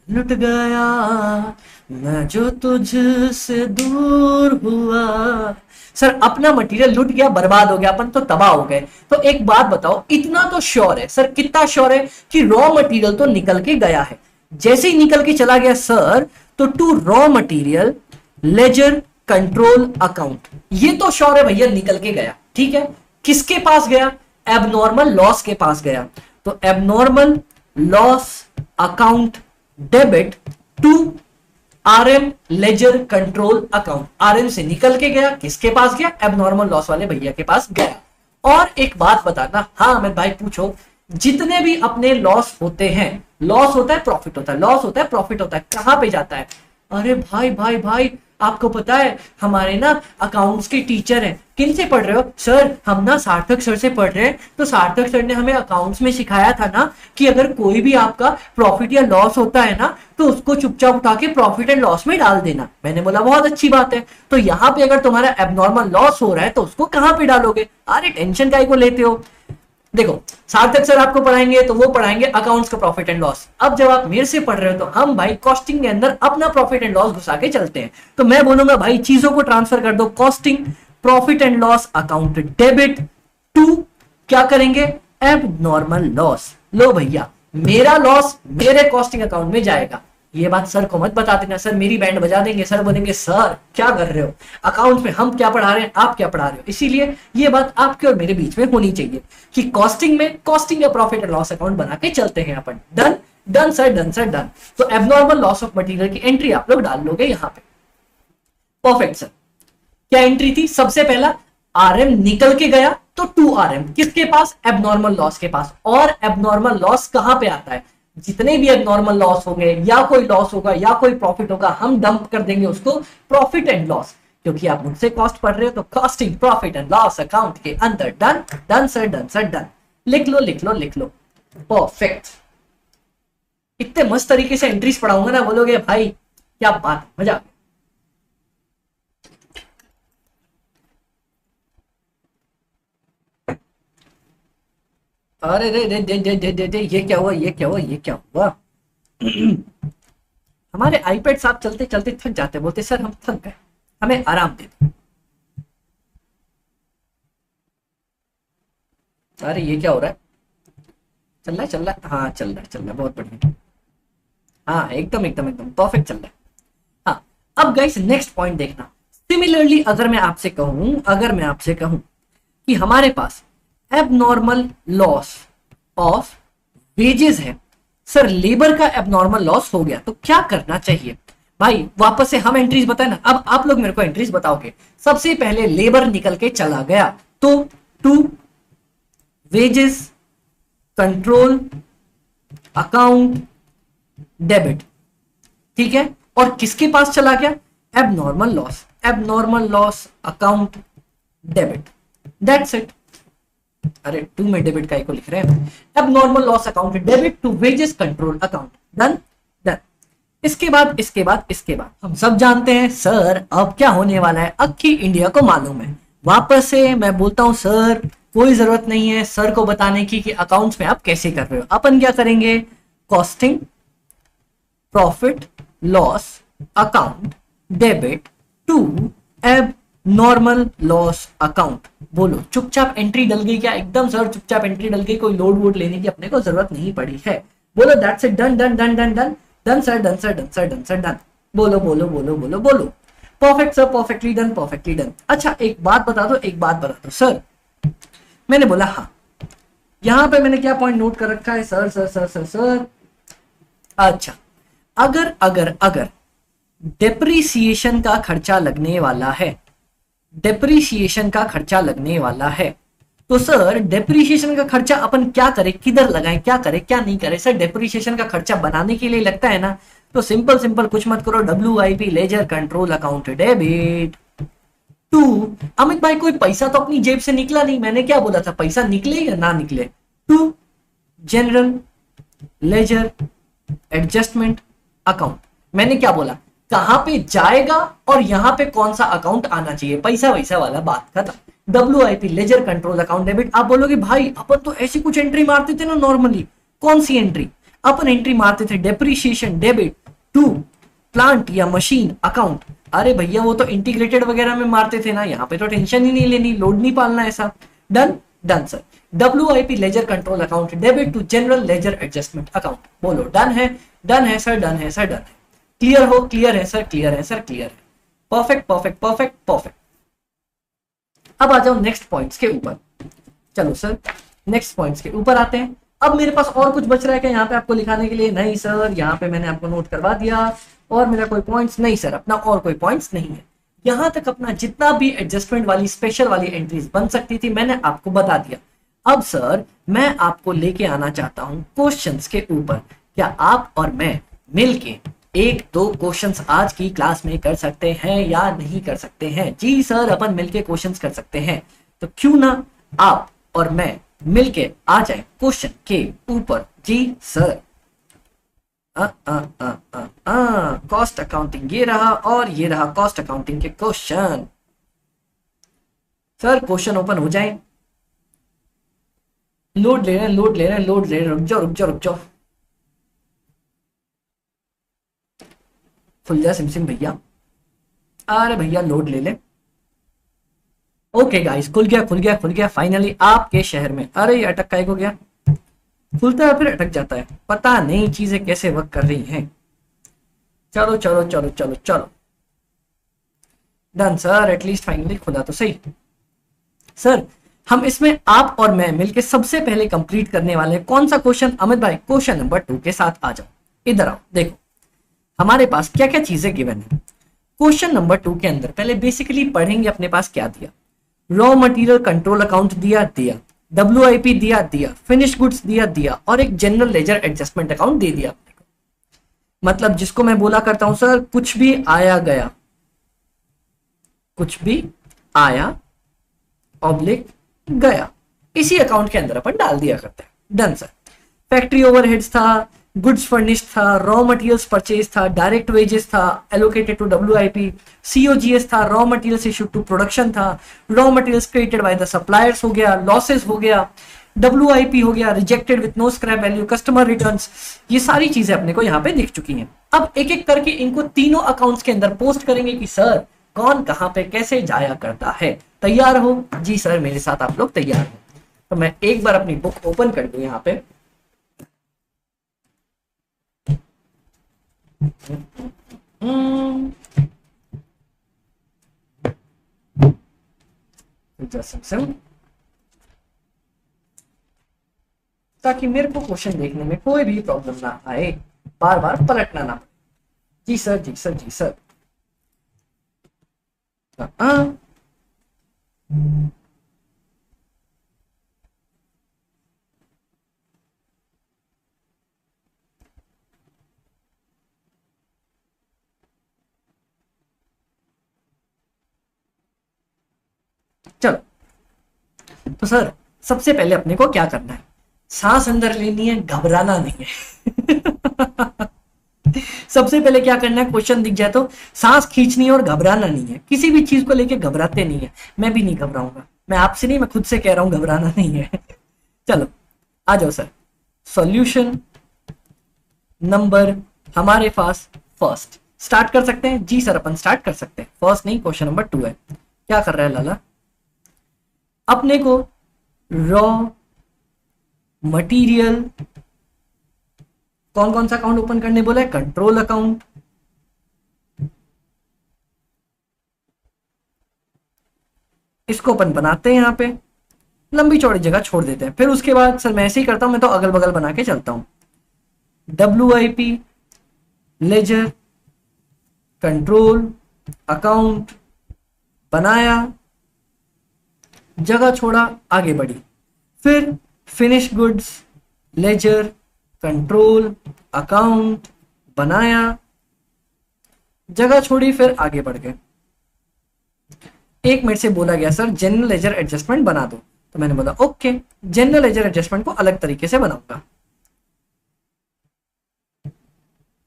लुट गया मैं जो तुझसे दूर हुआ। सर अपना मटेरियल लुट गया, बर्बाद हो गया, अपन तो तबाह हो गए। तो एक बात बताओ, इतना तो श्योर है सर, कितना श्योर है कि रॉ मटेरियल तो निकल के गया है। जैसे ही निकल के चला गया सर, तो to raw material ledger control account, ये तो श्योर है भैया निकल के गया। ठीक है, किसके पास गया? एबनॉर्मल लॉस के पास गया। तो abnormal loss account debit to RM ledger control account. RM से निकल के गया, किसके पास गया? एबनॉर्मल लॉस वाले भैया के पास गया। और एक बात बताना, हाँ अमित भाई पूछो, जितने भी अपने लॉस होते हैं, लॉस होता है प्रॉफिट होता है, लॉस होता है प्रॉफिट होता है, कहां पे जाता है? अरे भाई भाई भाई आपको पता है हमारे ना अकाउंट्स के टीचर हैं। किन से पढ़ रहे हो? सर हम ना सार्थक सर से पढ़ रहे हैं। तो सार्थक सर ने हमें अकाउंट्स में सिखाया था ना कि अगर कोई भी आपका प्रॉफिट या लॉस होता है ना तो उसको चुपचाप उठा के प्रॉफिट एंड लॉस में डाल देना। मैंने बोला बहुत अच्छी बात है। तो यहाँ पे अगर तुम्हारा एबनॉर्मल लॉस हो रहा है तो उसको कहाँ पे डालोगे? अरे टेंशन काहे को लेते हो? देखो सार्थक सर आपको पढ़ाएंगे तो वो पढ़ाएंगे अकाउंट्स का प्रॉफिट एंड लॉस। अब जब आप मेरे से पढ़ रहे हो तो हम भाई कॉस्टिंग के अंदर अपना प्रॉफिट एंड लॉस घुसा के चलते हैं। तो मैं बोलूंगा भाई चीजों को ट्रांसफर कर दो, costing profit and loss account debit to क्या करेंगे? Abnormal loss. लो भैया मेरा लॉस मेरे कॉस्टिंग अकाउंट में जाएगा। ये बात सर को मत बता देना, सर मेरी बैंड बजा देंगे, सर बोलेंगे सर क्या कर रहे हो, अकाउंट्स में हम क्या पढ़ा रहे हैं आप क्या पढ़ा रहे हो। इसीलिए ये बात आपके और मेरे बीच में होनी चाहिए कि कॉस्टिंग में कॉस्टिंग या प्रॉफिट एंड लॉस अकाउंट बना के चलते हैं अपन। Done done sir, done sir done. तो एबनॉर्मल लॉस ऑफ मटेरियल की एंट्री आप लोग डाल लोगे यहाँ पे। परफेक्ट सर, क्या एंट्री थी? सबसे पहला आरएम निकल के गया तो टू आरएम, किसके पास? एबनॉर्मल लॉस के पास। और एबनॉर्मल लॉस कहां पे आता है? जितने भी एबनॉर्मल लॉस होंगे या कोई लॉस होगा या कोई प्रॉफिट होगा हम डंप कर देंगे उसको प्रॉफिट एंड लॉस, क्योंकि आप मुझसे कॉस्ट पढ़ रहे हो तो costing profit and loss account के अंदर। Done done sir, done sir done. लिख लो लिख लो लिख लो। परफेक्ट। इतने मस्त तरीके से एंट्रीज पढ़ाऊंगा ना, बोलोगे भाई क्या बात, मजा आ गया। अरे रे रे दे दे दे दे दे, ये क्या हुआ, ये क्या हुआ, ये क्या हुआ? हमारे आईपैड साथ चलते चलते थक जाते, बोलते सर हम थक गए, हमें आराम दे दो। अरे ये क्या हो रहा है? चल रहा है चल रहा है, हाँ चल रहा है चल रहा है, बहुत बढ़िया। हाँ एकदम एकदम एकदम परफेक्ट चल रहा है। हाँ अब गाइस नेक्स्ट पॉइंट देखना। सिमिलरली अगर मैं आपसे कहूं कि हमारे पास एबनॉर्मल लॉस ऑफ वेजेस है, सर लेबर का एबनॉर्मल लॉस हो गया तो क्या करना चाहिए? भाई वापस से हम एंट्रीज बताए ना, अब आप लोग मेरे को एंट्रीज बताओगे। सबसे पहले लेबर निकल के चला गया तो to wages control account debit, ठीक है, और किसके पास चला गया? Abnormal loss, abnormal loss account debit, that's it. अरे टू में डेबिट का को लिख रहे हैं, abnormal loss account debit to wages control account, done done. इसके बाद इसके बाद इसके बाद हम सब जानते हैं सर अब क्या होने वाला है, अक्खी इंडिया को मालूम है। वापस से मैं बोलता हूं सर कोई जरूरत नहीं है सर को बताने की कि अकाउंट्स में आप कैसे कर रहे हो। अपन क्या करेंगे? Costing profit loss account debit to abnormal loss account. बोलो चुपचाप एंट्री डल गई क्या? एकदम सर चुपचाप एंट्री डल गई, कोई लोड वोड लेने की अपने को जरूरत नहीं पड़ी है। बोलो that's it, done done done done done done sir done sir done sir done sir done. बोलो बोलो बोलो बोलो बोलो। Perfect sir, perfectly done perfectly done. अच्छा एक बात बता दो, एक बात बता दो सर, मैंने बोला हाँ, यहां पे मैंने क्या पॉइंट नोट कर रखा है sir sir sir sir sir. अच्छा अगर अगर अगर डेप्रीसिएशन का खर्चा लगने वाला है, डेप्रीसिएशन का खर्चा लगने वाला है तो सर डेप्रीसिएशन का खर्चा अपन क्या करें, किधर लगाएं, क्या करें क्या नहीं करें? सर डेप्रीसिएशन का खर्चा बनाने के लिए लगता है ना, तो सिंपल सिंपल कुछ मत करो, WIP ledger control account debit to. Amit भाई कोई पैसा तो अपनी जेब से निकला नहीं, मैंने क्या बोला था पैसा निकले या ना निकले? To general ledger adjustment account. मैंने क्या बोला, कहां पे जाएगा और यहां पे कौन सा अकाउंट आना चाहिए, पैसा वैसा वाला बात खत्म। WIP ledger control account debit. आप बोलोगे भाई अपन तो ऐसी कुछ एंट्री मारते थे ना नॉर्मली, कौन सी एंट्री? अपन एंट्री मारते थे डेप्रीशिएशन डेबिट टू प्लांट या मशीन अकाउंट। अरे भैया वो तो इंटीग्रेटेड वगैरह में मारते थे ना, यहाँ पे तो टेंशन ही नहीं लेनी, लोड नहीं पालना ऐसा। Done done sir. WIP ledger control account debit to general ledger adjustment account. बोलो डन है? डन है सर, डन है सर, डन है। क्लियर हो? क्लियर है सर, क्लियर है सर, क्लियर है। Perfect perfect perfect perfect. अब आ जाओ नेक्स्ट पॉइंट्स के ऊपर। चलो सर नेक्स्ट पॉइंट्स के ऊपर आते हैं। अब मेरे पास और कुछ बच रहा है क्या यहाँ पे आपको लिखाने के लिए? नहीं सर, यहाँ पे मैंने आपको नोट करवा दिया। और मेरा कोई पॉइंट्स नहीं सर, अपना और कोई पॉइंट्स नहीं है। यहां तक अपना जितना भी एडजस्टमेंट वाली स्पेशल वाली एंट्रीज बन सकती थी मैंने आपको बता दिया। अब सर मैं आपको लेके आना चाहता हूं क्वेश्चंस के ऊपर। क्या आप और मैं मिलके एक दो क्वेश्चंस आज की क्लास में कर सकते हैं या नहीं कर सकते हैं? जी सर अपन मिलके क्वेश्चंस कर सकते हैं। तो क्यों ना आप और मैं मिलके आ जाए क्वेश्चन के ऊपर। जी सर। कॉस्ट अकाउंटिंग ये रहा और ये रहा कॉस्ट अकाउंटिंग के क्वेश्चन। सर क्वेश्चन ओपन हो जाए। लोड ले रहे हैं, लोड ले रहे हैं, लोड ले रहे हैं। रुक जाओ रुक जाओ रुक जाओ। खुल जा सिमसिम भैया। अरे भैया लोड ले ले। ओके गाइस खुल गया खुल गया खुल गया फाइनली आपके शहर में। अरे ये अटक का हो गया, खुलता है फिर अटक जाता है, पता नहीं चीजें कैसे वर्क कर रही हैं। चलो चलो चलो चलो चलो। डन सर, एटलीस्ट फाइनली खुला तो सही। सर हम इसमें आप और मैं मिलके सबसे पहले कंप्लीट करने वाले कौन सा क्वेश्चन? अमित भाई क्वेश्चन नंबर 2 के साथ आ जाओ, इधर आओ। देखो हमारे पास क्या क्या चीजें गिवन है। क्वेश्चन नंबर 2 के अंदर पहले बेसिकली पढ़ेंगे अपने पास क्या दिया। रॉ मटेरियल कंट्रोल अकाउंट दिया दिया, WIP दिया दिया, फिनिश गुड्स दिया दिया, और एक जनरल लेजर एडजस्टमेंट अकाउंट दे दिया। मतलब जिसको मैं बोला करता हूं सर कुछ भी आया गया, कुछ भी आया ऑब्लिक गया, इसी अकाउंट के अंदर अपन डाल दिया करते हैं। Done sir. फैक्ट्री ओवरहेड्स था, गुड्स फर्निश्ड था, रॉ मटेरियल्स परचेज था, डायरेक्ट वेजेस था एलोकेटेड टू WIP, COGS था, raw materials issued to production था, raw materials created by the suppliers हो गया, लॉसेस हो गया, WIP हो गया, rejected with no scrap value, customer returns. ये सारी चीजें अपने को यहाँ पे दिख चुकी हैं। अब एक एक करके इनको तीनों अकाउंट्स के अंदर पोस्ट करेंगे कि सर कौन कहां पे कैसे जाया करता है। तैयार हो? जी सर मेरे साथ आप लोग तैयार हो। तो मैं एक बार अपनी बुक ओपन कर दूं यहाँ पे। ताकि मेरे को क्वेश्चन देखने में कोई भी प्रॉब्लम ना आए, बार बार पलटना ना पड़े। जी सर, जी सर, जी सर। हाँ, चलो। तो सर सबसे पहले अपने को क्या करना है, सांस अंदर लेनी है, घबराना नहीं है। सबसे पहले क्या करना है, क्वेश्चन दिख जाए तो सांस खींचनी है और घबराना नहीं है। किसी भी चीज को लेके घबराते नहीं है, मैं भी नहीं घबराऊंगा, मैं आपसे नहीं, मैं खुद से कह रहा हूं घबराना नहीं है। चलो आ जाओ सर। सॉल्यूशन नंबर हमारे पास फर्स्ट, स्टार्ट कर सकते हैं? जी सर अपन स्टार्ट कर सकते हैं। फर्स्ट नहीं, क्वेश्चन नंबर 2 है। क्या कर रहा है लाला, अपने को रॉ मटेरियल कौन कौन सा अकाउंट ओपन करने बोला है, कंट्रोल अकाउंट, इसको अपन बनाते हैं, यहां पे लंबी चौड़ी जगह छोड़ देते हैं। फिर उसके बाद सर मैं ऐसे ही करता हूं, मैं तो अगल बगल बना के चलता हूं। WIP लेजर कंट्रोल अकाउंट बनाया, जगह छोड़ा, आगे बढ़ी। फिर finish goods ledger control account बनाया, जगह छोड़ी, फिर आगे बढ़ गए। एक मिनट से बोला गया सर जनरल लेजर एडजस्टमेंट बना दो, तो मैंने बोला ओके, जनरल लेजर एडजस्टमेंट को अलग तरीके से बनाऊंगा।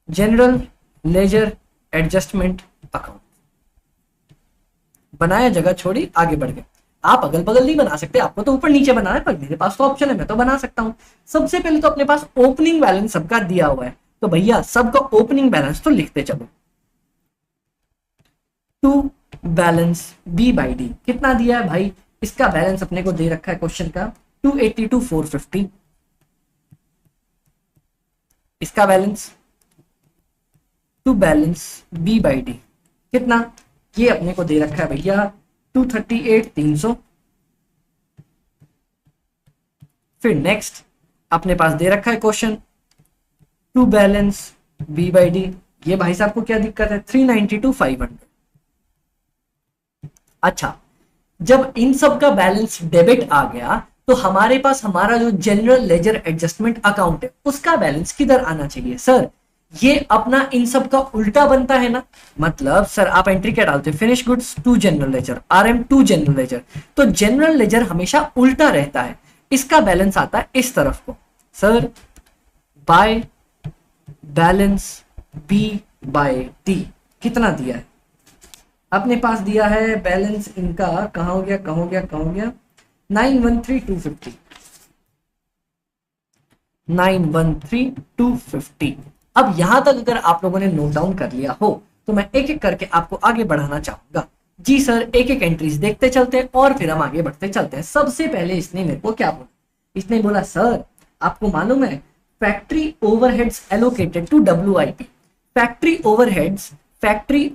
जनरल लेजर एडजस्टमेंट अकाउंट बनाया, जगह छोड़ी, आगे बढ़ गए। आप अगल बगल नहीं बना सकते, आपको तो ऊपर नीचे बनाना है, पर मेरे पास तो ऑप्शन है, मैं तो बना सकता हूं। सबसे पहले तो अपने पास ओपनिंग बैलेंस सबका दिया हुआ है, तो भैया सबका ओपनिंग बैलेंस तो लिखते चलो। टू बैलेंस B/D कितना दिया है भाई, इसका बैलेंस अपने को दे रखा है क्वेश्चन का 280 to 450, इसका बैलेंस टू बैलेंस B/D कितना, ये अपने को दे रखा है भैया 238 300। फिर नेक्स्ट अपने पास दे रखा है क्वेश्चन टू बैलेंस B/D, ये भाई साहब को क्या दिक्कत है, 390 to 500। अच्छा, जब इन सब का बैलेंस डेबिट आ गया तो हमारे पास हमारा जो जनरल लेजर एडजस्टमेंट अकाउंट है उसका बैलेंस किधर आना चाहिए सर, ये अपना इन सब का उल्टा बनता है ना। मतलब सर आप एंट्री क्या डालते हैं, finish goods to general ledger, RM to general ledger, तो जनरल लेजर हमेशा उल्टा रहता है, इसका बैलेंस आता है इस तरफ को। सर बाय बैलेंस B/D कितना दिया है, अपने पास दिया है बैलेंस इनका, कहां हो गया कहां हो गया कहां हो गया, 913,250, 913,250। अब यहां तक अगर आप लोगों ने नोट डाउन कर लिया हो तो मैं एक एक करके आपको आगे बढ़ाना चाहूंगा। जी सर, एक एक एंट्रीज देखते चलते हैं और फिर हम आगे बढ़ते चलते हैं। सबसे पहले इसने मेरे को क्या बोला, इसने बोला सर आपको मालूम है factory overheads allocated to WIP, factory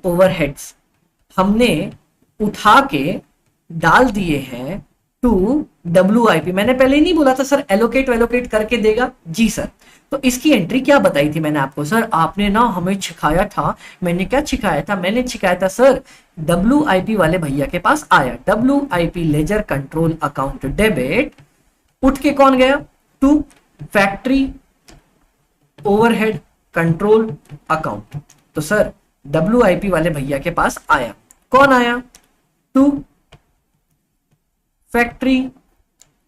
overheads हमने उठा के डाल दिए हैं टू WIP। मैंने पहले ही नहीं बोला था सर एलोकेट करके देगा, जी सर। तो इसकी एंट्री क्या बताई थी मैंने आपको, सर आपने ना हमें सिखाया था, मैंने क्या सिखाया था, मैंने सिखाया था सर WIP वाले भैया के पास आया, WIP ledger control account debit, उठ के कौन गया to factory overhead control account. तो सर WIP वाले भैया के पास आया, कौन आया, to factory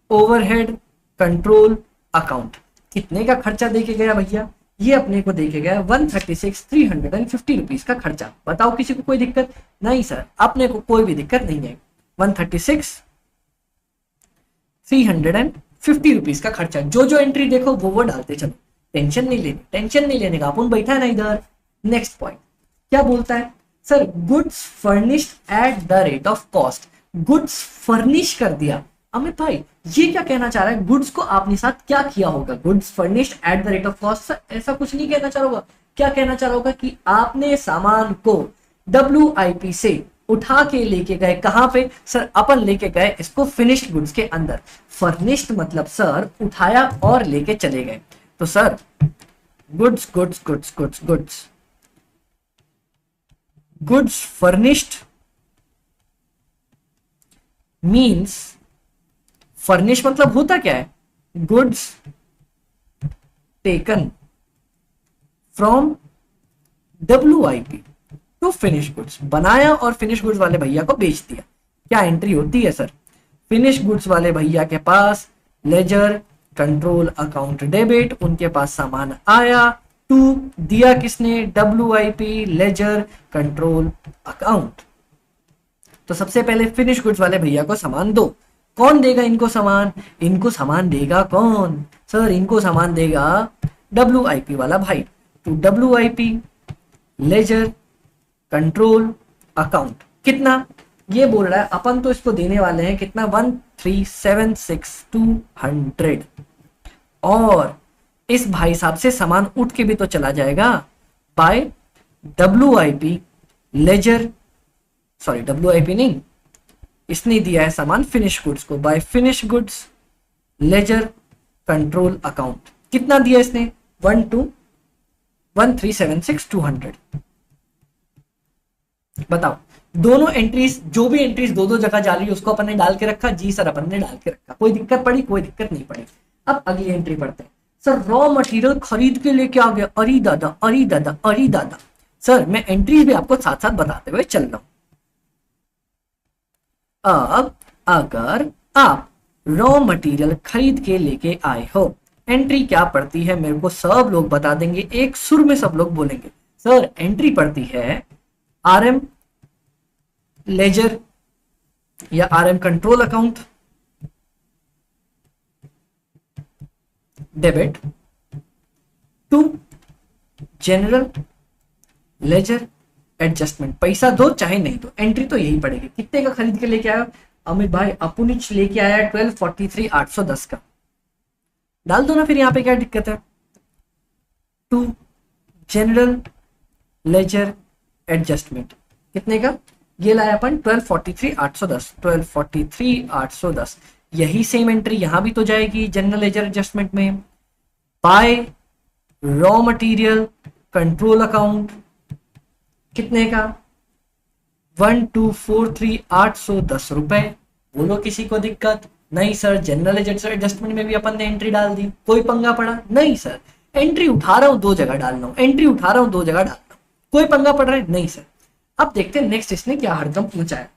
overhead control account. कितने का खर्चा देके गया भैया, ये अपने को देके गया 136,350 रुपीज का खर्चा। बताओ किसी को कोई दिक्कत नहीं सर, अपने को कोई भी दिक्कत नहीं है। 136,350 रुपीज का खर्चा, जो एंट्री देखो वो डालते चलो, टेंशन नहीं लेने का, अपन बैठा है ना इधर। नेक्स्ट पॉइंट क्या बोलता है sir, goods furnished eight the rate of cost, goods furnish कर दिया। अमित भाई ये क्या कहना चाह रहा है, गुड्स को आपने साथ क्या किया होगा, goods furnished eight the rate of cost, ऐसा कुछ नहीं कहना चाह रहा होगा। क्या कहना चाह रहा होगा कि आपने सामान को WIP से उठा के लेके गए कहां पे सर, अपन लेके गए इसको फिनिश्ड गुड्स के अंदर। फर्निश्ड मतलब सर उठाया और लेके चले गए। तो sir goods goods goods goods goods goods furnished means, finish मतलब होता क्या है, goods taken from WIP to finish goods, बनाया और फिनिश गुड्स वाले भैया को बेच दिया। क्या एंट्री होती है सर, फिनिश गुड्स वाले भैया के पास लेजर कंट्रोल अकाउंट डेबिट, उनके पास सामान आया, टू दिया किसने, WIP लेजर कंट्रोल अकाउंट। तो सबसे पहले फिनिश गुड्स वाले भैया को सामान दो, कौन देगा इनको सामान, इनको सामान देगा कौन सर, इनको सामान देगा WIP वाला भाई। To WIP ledger control account, कितना ये बोल रहा है, अपन तो इसको देने वाले हैं कितना 1376200, और इस भाई साहब से सामान उठ के भी तो चला जाएगा by WIP ledger, sorry WIP नहीं, इसने दिया है सामान फिनिश गुड्स को, by finish goods ledger control account. कितना दिया इसने, 1376200। बताओ दोनों एंट्रीज, जो भी एंट्रीज दो दो जगह जा रही है उसको अपन ने डाल के रखा, जी सर अपन ने डाल के रखा, कोई दिक्कत पड़ी, कोई दिक्कत नहीं पड़ी। अब अगली एंट्री पढ़ते हैं। सर रॉ मटेरियल खरीद के लेके आ गया, अरे दादा अरे दादा अरे दादा। सर मैं एंट्रीज भी आपको साथ साथ बताते हुए चल रहा हूं। अब अगर आप रॉ मटेरियल खरीद के लेके आए हो, एंट्री क्या पड़ती है मेरे को सब लोग बता देंगे, एक सुर में सब लोग बोलेंगे। सर एंट्री पड़ती है RM लेजर या RM control account debit to general ledger adjustment, पैसा दो चाहे नहीं दो, एंट्री तो यही पड़ेगी। कितने का खरीद के लेके आया अमित भाई, अपुनिच लेके आया 1243,810 का, डाल दो ना फिर, यहां पे क्या दिक्कत है। टू जनरल लेजर एडजस्टमेंट कितने का, ये लाया अपन 1243,810, 1243,810, यही सेम एंट्री यहां भी तो जाएगी जनरल लेजर एडजस्टमेंट में। By raw material control account कितने का, 1243,810 रुपए। बोलो किसी को दिक्कत नहीं सर, जनरल लेजर एडजस्टमेंट में भी अपन ने एंट्री डाल दी, कोई पंगा पड़ा नहीं सर, एंट्री उठा रहा हूं दो जगह डाल रहा हूं, एंट्री उठा रहा हूं दो जगह डाल रहा हूं, कोई पंगा पड़ रहा है नहीं सर। अब देखते हैं नेक्स्ट इसने क्या हड़कंप मचाया।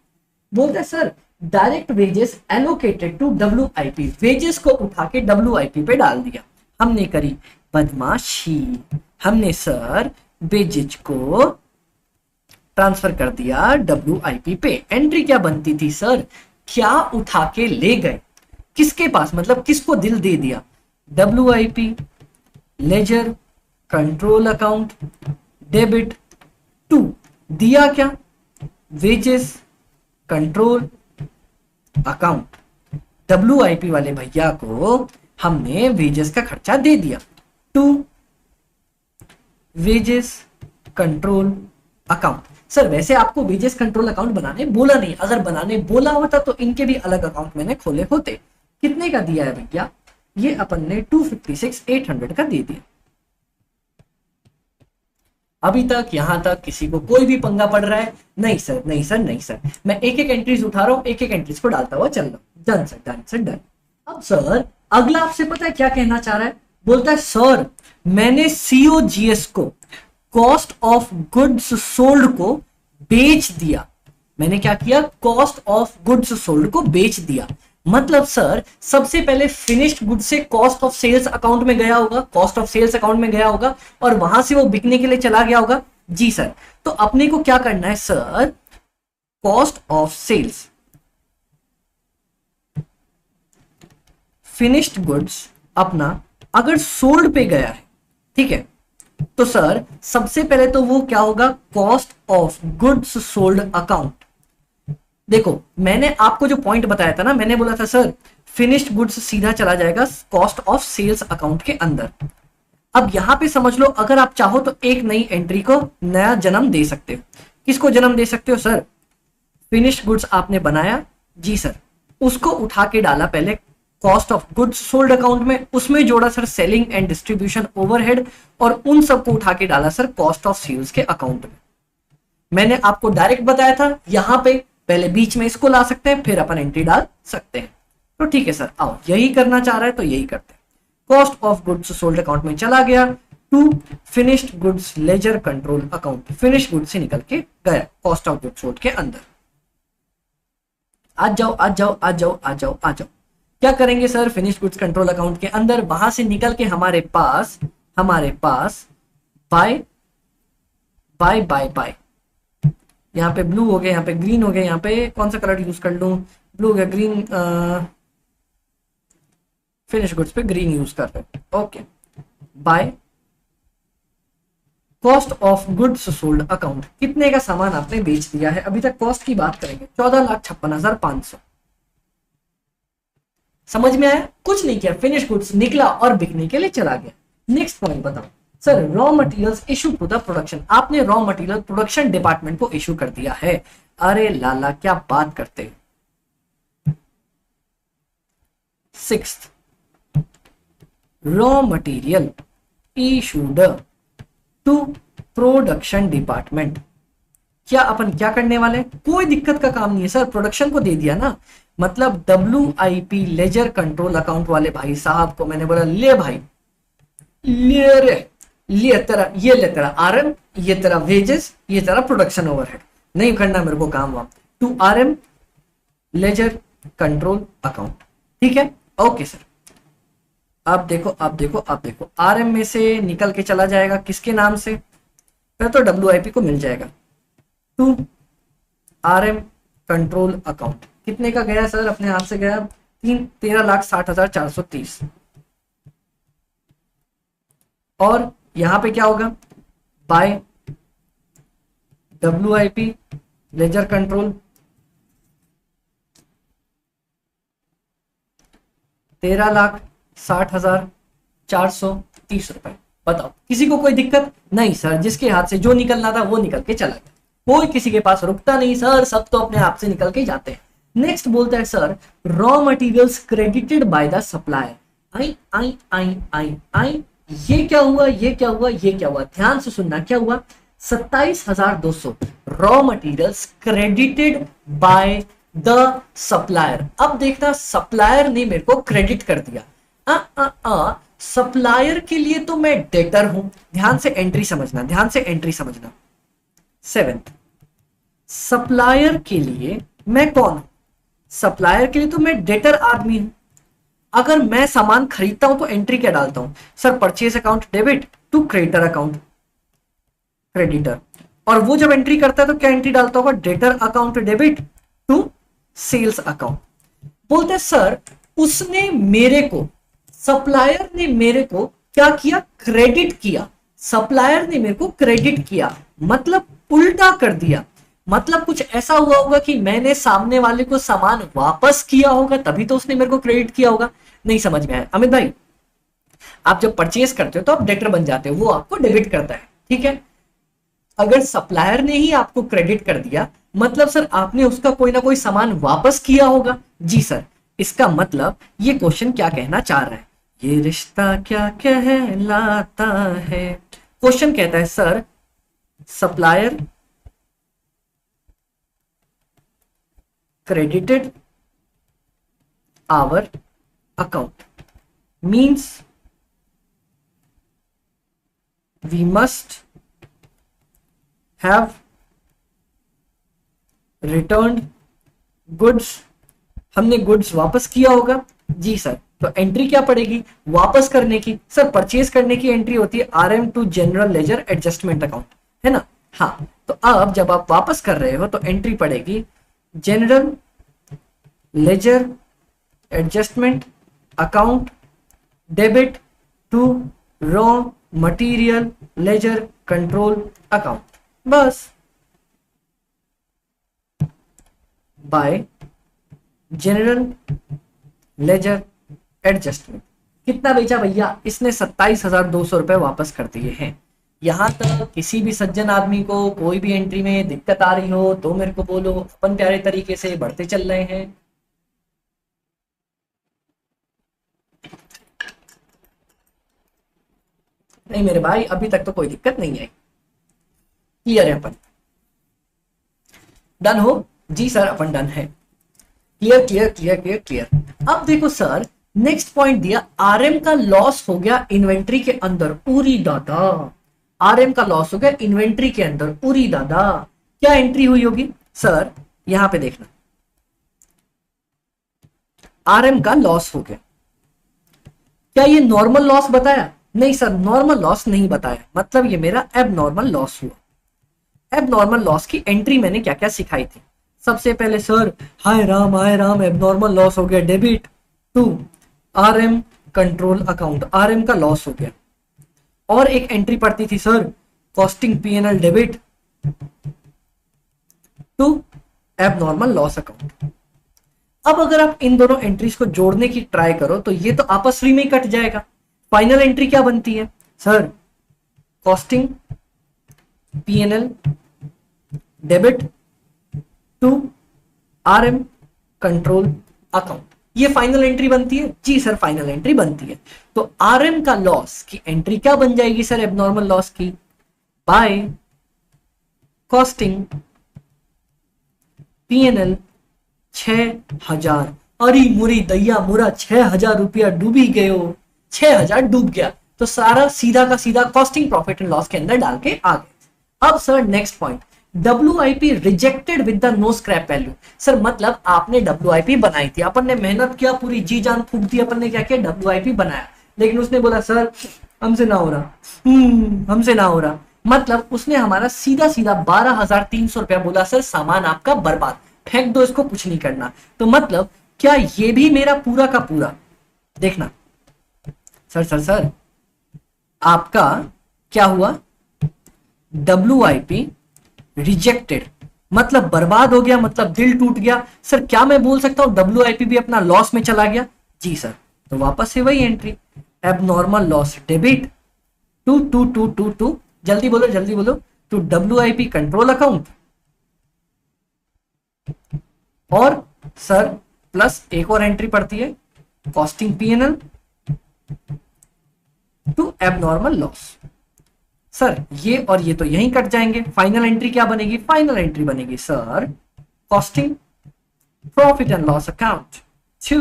बोलता है sir direct wages allocated to WIP, wages को उठा के WIP पे डाल दिया। हमने करी बदमाशी, हमने सर वेजेस को ट्रांसफर कर दिया WIP पे। एंट्री क्या बनती थी सर, क्या उठा के ले गए, किसके पास, मतलब किसको दिल दे दिया, WIP ledger control account debit to दिया क्या, वेजेस कंट्रोल अकाउंट। WIP वाले भैया को हमने वेजेस का खर्चा दे दिया, to wages control account. Sir वैसे आपको वेजेस कंट्रोल अकाउंट बनाने बोला नहीं, अगर बनाने बोला होता तो इनके भी अलग अकाउंट मैंने खोले होते। कितने का दिया है भैया, ये अपन ने 256,800 का दे दिया। अभी तक यहां तक किसी को कोई भी पंगा पड़ रहा है, नहीं सर नहीं सर नहीं सर, मैं एक एक एंट्रीज उठा रहा हूं, एक एक एंट्रीज को डालता हुआ चल रहा हूं, done sir done sir done. अब सर अगला आपसे पता है क्या कहना चाह रहा है, बोलता है सर मैंने COGS को, कॉस्ट ऑफ गुड्स सोल्ड को बेच दिया। मैंने क्या किया, कॉस्ट ऑफ गुड्स सोल्ड को बेच दिया। मतलब सर सबसे पहले फिनिश्ड गुड से कॉस्ट ऑफ सेल्स अकाउंट में गया होगा, कॉस्ट ऑफ सेल्स अकाउंट में गया होगा और वहां से वो बिकने के लिए चला गया होगा। जी सर, तो अपने को क्या करना है sir, cost of sales finished goods अपना अगर सोल्ड पे गया है, ठीक है, तो सर सबसे पहले तो वो क्या होगा, cost of goods sold account. देखो मैंने आपको जो पॉइंट बताया था ना, मैंने बोला था सर फिनिश्ड गुड्स सीधा चला जाएगा कॉस्ट ऑफ सेल्स अकाउंट के अंदर। अब यहां पे समझ लो, अगर आप चाहो तो एक नई एंट्री को नया जन्म दे सकते हो। किसको जन्म दे सकते हो सर, फिनिश्ड गुड्स आपने बनाया, जी सर, उसको उठा के डाला पहले cost of goods sold account में, उसमें जोड़ा sir selling and distribution overhead, और उन सबको उठा के डाला सर कॉस्ट ऑफ सेल्स के अकाउंट में। मैंने आपको डायरेक्ट बताया था यहां पे पहले बीच में इसको ला सकते हैं, फिर अपन एंट्री डाल सकते हैं। तो ठीक है सर, आओ यही करना चाह रहा है तो यही करते हैं। Cost of goods sold account में चला गया to finished goods ledger control account, finished goods से निकल के गया कॉस्ट ऑफ गुड्स सोल्ड के अंदर। आज जाओ आज जाओ आज जाओ आज जाओ आज जाओ, क्या करेंगे sir, finished goods control account के अंदर वहां से निकल के हमारे पास बाय बाय बाय बाय, यहाँ पे ब्लू हो गया, यहाँ पे ग्रीन हो गया, यहाँ पे कौन सा कलर यूज कर लूं, ब्लू हो गया, ग्रीन, फिनिश गुड्स पे ग्रीन यूज कर रहे हैं, okay. By cost of goods sold account, कितने का सामान आपने बेच दिया है, अभी तक कॉस्ट की बात करेंगे, 14,56,500। समझ में आया, कुछ नहीं किया, फिनिश गुड्स निकला और बिकने के लिए चला गया। नेक्स्ट पॉइंट बताओ sir, raw materials issue to the production, आपने रॉ मटेरियल प्रोडक्शन डिपार्टमेंट को इशू कर दिया है। अरे लाला क्या बात करते हैं। Sixth, raw material issued to production department, क्या अपन क्या करने वाले हैं, कोई दिक्कत का काम नहीं है सर, प्रोडक्शन को दे दिया ना, मतलब WIP लेजर कंट्रोल अकाउंट वाले भाई साहब को मैंने बोला ले भाई, ले रे, ये तेरा, ये ले तेरा RM, ये तेरा वेजेस, ये तेरा प्रोडक्शन ओवरहेड, नहीं करना मेरे को काम वाम, to RM ledger control account, ठीक है, ओके सर। अब देखो अब देखो अब देखो, RM में से निकल के चला जाएगा किसके नाम से, पहले तो WIP को मिल जाएगा, टू RM कंट्रोल अकाउंट, कितने का गया सर, अपने हाथ से गया 13,60,430, और यहां पे क्या होगा, बाय WIP लेजर कंट्रोल 13,60,430 रुपए। बताओ किसी को कोई दिक्कत नहीं सर, जिसके हाथ से जो निकलना था वो निकल के चला गया, कोई किसी के पास रुकता नहीं सर, सब तो अपने आप से निकल के जाते हैं। नेक्स्ट बोलता है sir, raw materials credited by the supplier, I I I I I, ये क्या हुआ, ये क्या हुआ, ये क्या हुआ, ध्यान से सुनना, क्या हुआ, 27,200 raw materials credited by the supplier. अब देखना, सप्लायर ने मेरे को क्रेडिट कर दिया, सप्लायर के लिए तो मैं डेटर हूं, ध्यान से एंट्री समझना, ध्यान से एंट्री समझना। 7th, सप्लायर के लिए मैं कौन हूं, सप्लायर के लिए तो मैं डेटर आदमी हूं। अगर मैं सामान खरीदता हूं तो एंट्री क्या डालता हूं sir, purchase account debit to creditor account creditor, और वो जब एंट्री करता है तो क्या एंट्री डालता होगा, debtor account debit to sales account. बोलते सर उसने मेरे को, सप्लायर ने मेरे को क्या किया, क्रेडिट किया, सप्लायर ने मेरे को क्रेडिट किया, मतलब उल्टा कर दिया, मतलब कुछ ऐसा हुआ होगा कि मैंने सामने वाले को सामान वापस किया होगा तभी तो उसने मेरे को क्रेडिट किया होगा। नहीं समझ में आया अमित भाई, आप जब परचेज करते हो तो आप डेटर बन जाते हो, वो आपको डेबिट करता है, ठीक है। अगर सप्लायर ने ही आपको क्रेडिट कर दिया मतलब सर आपने उसका कोई ना कोई सामान वापस किया होगा। जी सर, इसका मतलब ये क्वेश्चन क्या कहना चाह रहा है, ये रिश्ता क्या कहलाता है। क्वेश्चन कहता है sir supplier credited our account means we must have returned goods, हमने गुड्स वापस किया होगा। जी सर, तो एंट्री क्या पड़ेगी वापस करने की, सर परचेज करने की एंट्री होती है RM to general ledger adjustment account, है ना। हाँ, तो अब जब आप वापस कर रहे हो तो एंट्री पड़ेगी general ledger adjustment account debit to raw material ledger control account, बस। बाय जनरल लेजर एडजस्टमेंट, कितना बेचा भैया इसने, 27,200 रुपए वापस कर दिए हैं। यहां तक किसी भी सज्जन आदमी को कोई भी एंट्री में दिक्कत आ रही हो तो मेरे को बोलो, अपन प्यारे तरीके से बढ़ते चल रहे हैं। नहीं मेरे भाई, अभी तक तो कोई दिक्कत नहीं आई, क्लियर है अपन, डन हो जी सर, अपन डन है, clear clear clear clear clear. अब देखो सर, नेक्स्ट पॉइंट दिया, आरएम का लॉस हो गया इन्वेंट्री के अंदर, पूरी दादा, आरएम का लॉस हो गया इन्वेंट्री के अंदर, पूरी दादा, क्या एंट्री हुई होगी सर, यहां पे देखना, आरएम का लॉस हो गया, क्या ये नॉर्मल लॉस बताया, नहीं सर नॉर्मल लॉस नहीं बताया, मतलब ये मेरा एब नॉर्मल लॉस हुआ। एब नॉर्मल लॉस की एंट्री मैंने क्या क्या सिखाई थी, सबसे पहले सर हाय राम एब नॉर्मल लॉस हो गया debit to RM control account, RM का लॉस हो गया, और एक एंट्री पड़ती थी sir costing PNL debit to abnormal loss account. अब अगर आप इन दोनों एंट्रीज को जोड़ने की ट्राई करो तो ये तो आपस में ही कट जाएगा। फाइनल एंट्री क्या बनती है sir, costing PNL debit to RM control account, ये फाइनल एंट्री बनती है जी सर, फाइनल एंट्री बनती है। तो आरएम का लॉस की एंट्री क्या बन जाएगी सर एबनॉर्मल लॉस की, बाय कॉस्टिंग पीएनएल 6000, अरे मुरी दैया मुरा 6000 रुपया डूबी गयो, 6000 डूब गया, तो सारा सीधा का सीधा कॉस्टिंग प्रॉफिट एंड लॉस के अंदर डाल के आ गए। अब sir next point, WIP rejected with the no scrap value, sir मतलब आपने WIP बनाई थी, अपन ने मेहनत किया, पूरी जी जान फूक दी, अपन ने क्या किया WIP बनाया, लेकिन उसने बोला सर हमसे ना हो रहा, हमसे ना हो रहा, मतलब उसने हमारा सीधा सीधा 12,300 रुपया बोला सर सामान आपका बर्बाद, फेंक दो इसको, कुछ नहीं करना। तो मतलब क्या ये भी मेरा पूरा का पूरा, देखना सर सर सर आपका क्या हुआ, WIP रिजेक्टेड मतलब बर्बाद हो गया, मतलब दिल टूट गया। सर क्या मैं बोल सकता हूं WIP भी अपना लॉस में चला गया, जी सर, तो वापस से वही entry, abnormal loss debit to to to to to, जल्दी बोलो टू WIP कंट्रोल अकाउंट, और सर प्लस एक और एंट्री पड़ती है costing PNL to abnormal loss. Sir ये और ये तो यहीं कट जाएंगे, फाइनल एंट्री क्या बनेगी, फाइनल एंट्री बनेगी sir costing profit and loss account to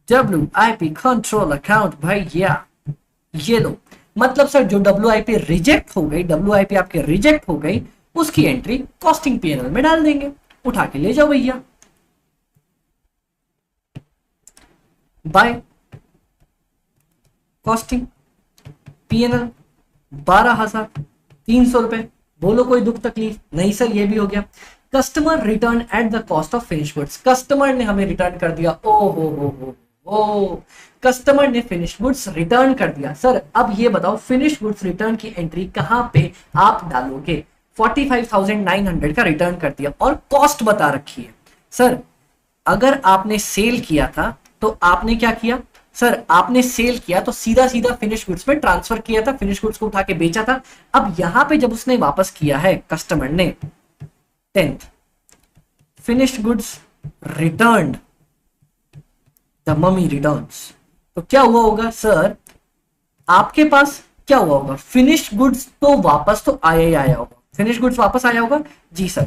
WIP control account. भैया ये लो, मतलब सर जो WIP रिजेक्ट हो गई, WIP आपके रिजेक्ट हो गई, उसकी एंट्री कॉस्टिंग पीएनएल में डाल देंगे, उठा के ले जाओ भैया, बाय कॉस्टिंग पीएनएल 12,300 रुपए, बोलो कोई दुख तकलीफ नहीं सर, ये भी हो गया। Customer return at the cost of finish goods, customer ने हमें रिटर्न कर दिया, ओ हो, कस्टमर ने फिनिश गुड्स रिटर्न कर दिया। सर अब ये बताओ फिनिश गुड्स रिटर्न की एंट्री कहां पे आप डालोगे, 45,900 का रिटर्न कर दिया और कॉस्ट बता रखी है। सर अगर आपने सेल किया था तो आपने क्या किया, सर आपने सेल किया तो सीधा सीधा फिनिश गुड्स में ट्रांसफर किया था, फिनिश गुड्स को उठा के बेचा था। अब यहां पे जब उसने वापस किया है कस्टमर ने 10th finish goods returned the mummy returns, तो क्या हुआ होगा सर, आपके पास क्या हुआ होगा, फिनिश गुड्स तो वापस तो आया ही आया होगा, फिनिश गुड्स वापस आया होगा जी सर,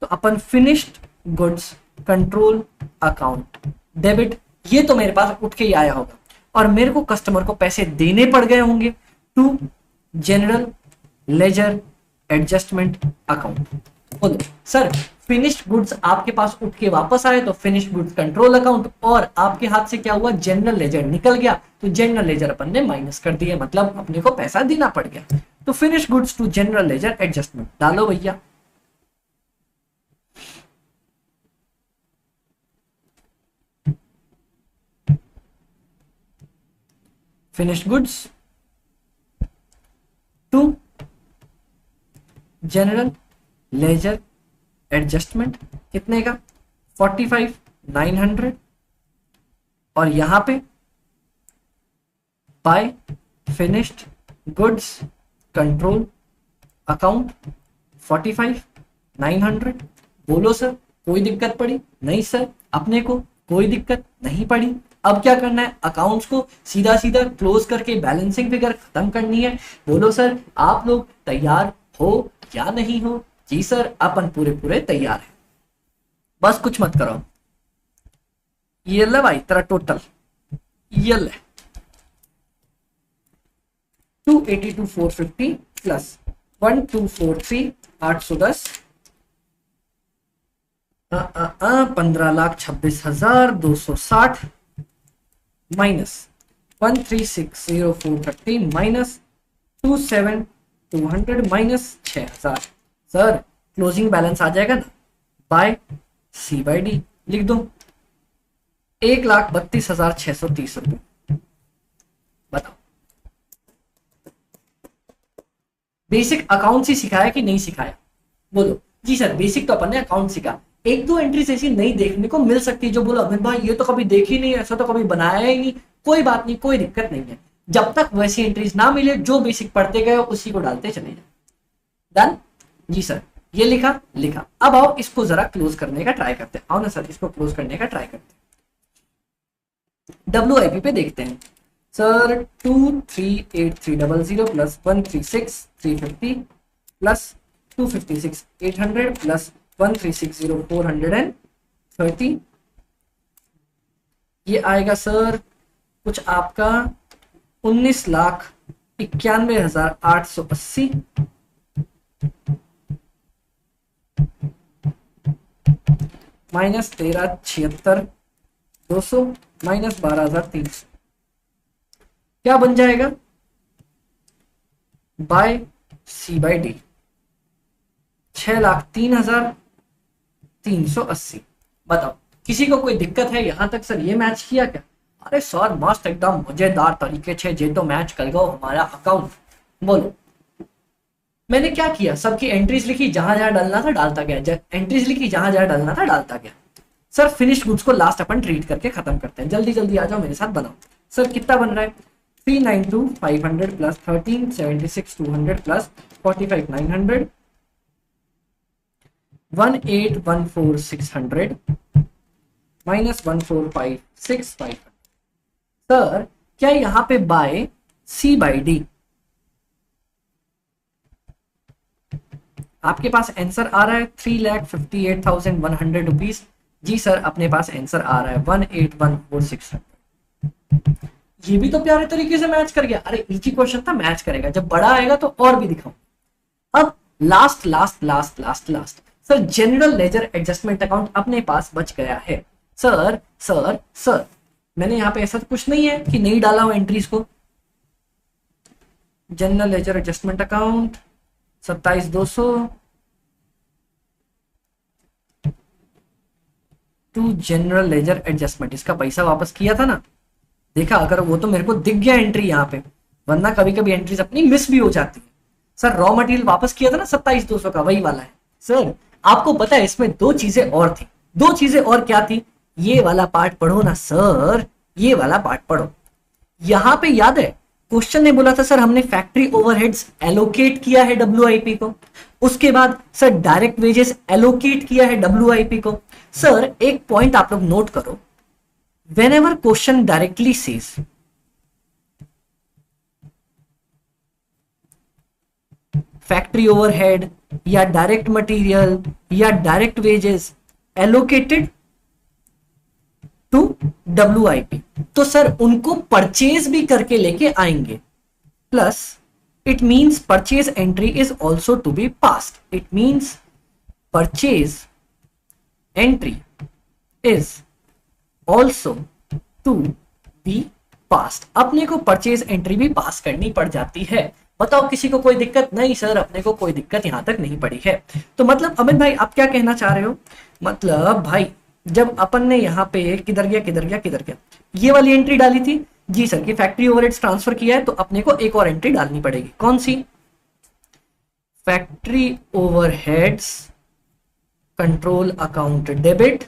तो अपन finished goods control account debit, ये तो मेरे पास उठ के ही आया होगा, और मेरे को कस्टमर को पैसे देने पड़ गए होंगे to general ledger adjustment account. बोलो सर फिनिश्ड गुड्स आपके पास उठ के वापस आए तो फिनिश्ड गुड्स कंट्रोल अकाउंट, और आपके हाथ से क्या हुआ जनरल लेजर निकल गया, तो जनरल लेजर अपन ने माइनस कर दिया, मतलब अपने को पैसा देना पड़ गया, तो finished goods to general ledger adjustment डालो भैया। Finished goods to general ledger adjustment कितने का 45,900, और यहां पे by finished goods control account 45 900। बोलो सर कोई दिक्कत पड़ी? नहीं सर, अपने को कोई दिक्कत नहीं पड़ी। अब क्या करना है? अकाउंट्स को सीधा सीधा क्लोज करके बैलेंसिंग फिगर खत्म करनी है। बोलो सर आप लोग तैयार हो या नहीं हो? जी सर अपन पूरे पूरे तैयार है, बस कुछ मत करो। ये ले भाई तेरा टोटल, ये ले 282,450 plus 1243 810 15,26,260 minus 136,0430 minus 27,200 minus 6,000। Sir closing balance आ जाएगा ना बाय सी बाई डी, लिख दो 1,32,630 रुपये। बताओ बेसिक अकाउंट ही सिखाया कि नहीं सिखाया? बोलो। जी सर बेसिक तो अपन ने अकाउंट सीखा, एक दो एंट्रीज ऐसी नहीं देखने को मिल सकती है जो बोलो अमित भाई ये तो कभी देखी नहीं, ऐसा तो कभी बनाया ही नहीं। कोई बात नहीं, कोई दिक्कत नहीं है, जब तक वैसी एंट्रीज ना मिले जो बेसिक पढ़ते गए उसी को डालते चले जाए। डन? जी सर ये लिखा लिखा। अब आओ इसको जरा क्लोज करने का ट्राई करते हैं। आओ ना सर इसको क्लोज करने का ट्राई करते हैं। WIP पे देखते हैं सर 238300 प्लस 136,350 प्लस 256,800 प्लस 136,430, ये आएगा सर कुछ आपका 19,91,880 माइनस 13,76,200 माइनस 12,300। क्या बन जाएगा? By C by D 6,03,380। बताओ किसी को कोई दिक्कत है यहां तक? सर ये मैच किया क्या? अरे सर मस्त एकदम मजेदार तरीके से जे तो मैच कर गो हमारा अकाउंट। बोलो मैंने क्या किया? सबकी एंट्रीज लिखी, जहां जहां डालना था डालता गया, एंट्रीज लिखी जहां जहां डालना था डालता गया। सर फिनिश गुड्स को लास्ट अपन ट्रीट करके खत्म करते हैं। जल्दी जल्दी आ जाओ मेरे साथ बनाओ। सर कितना बन रहा है? 392,500 प्लस 13,76,200 प्लस 45,900 18,14,600 माइनस 14,565। सर क्या यहाँ पे बाय सी बाई डी आपके पास आंसर आ रहा है 3,58,100 रुपीज? जी सर अपने पास आंसर आ रहा है 18,14,600। ये भी तो प्यारे तरीके से मैच कर गया। अरे इजी क्वेश्चन था, मैच करेगा, जब बड़ा आएगा तो और भी दिखाऊं। अब last last last last last sir general ledger adjustment account अपने पास बच गया है। सर सर सर मैंने यहाँ पे ऐसा तो कुछ नहीं है कि नहीं डाला हो एंट्रीज को। General ledger adjustment account 27,200 to general ledger adjustment, इसका पैसा वापस किया था ना, देखा? अगर वो तो मेरे को दिख गया एंट्री यहाँ पे, वरना कभी कभी एंट्रीज अपनी मिस भी हो जाती है। सर रॉ मटेरियल वापस किया था ना 27,200 का, वही वाला है। सर आपको पता है इसमें दो चीजें और थी। दो चीजें और क्या थी? ये वाला पार्ट पढ़ो ना सर, ये वाला पार्ट पढ़ो। यहां पे याद है क्वेश्चन ने बोला था सर हमने फैक्ट्री ओवरहेड्स एलोकेट किया है WIP को, उसके बाद सर डायरेक्ट वेजेस एलोकेट किया है WIP को। सर एक पॉइंट आप लोग नोट करो, whenever question directly says factory overhead या डायरेक्ट मटेरियल या direct wages allocated to WIP, तो सर उनको परचेज भी करके लेके आएंगे। Plus it means purchase entry is also to be passed. It means purchase entry is also to be passed. अपने को परचेज एंट्री भी पास करनी पड़ जाती है। बताओ किसी को कोई दिक्कत? नहीं सर अपने को कोई दिक्कत यहां तक नहीं पड़ी है। तो मतलब अमित भाई आप क्या कहना चाह रहे हो? मतलब भाई जब अपन ने यहाँ पे किधर गया किधर गया किधर गया ये वाली एंट्री डाली थी, जी सर की फैक्ट्री ओवरहेड्स ट्रांसफर किया है, तो अपने को एक और एंट्री डालनी पड़ेगी। कौन सी? Factory overheads control account debit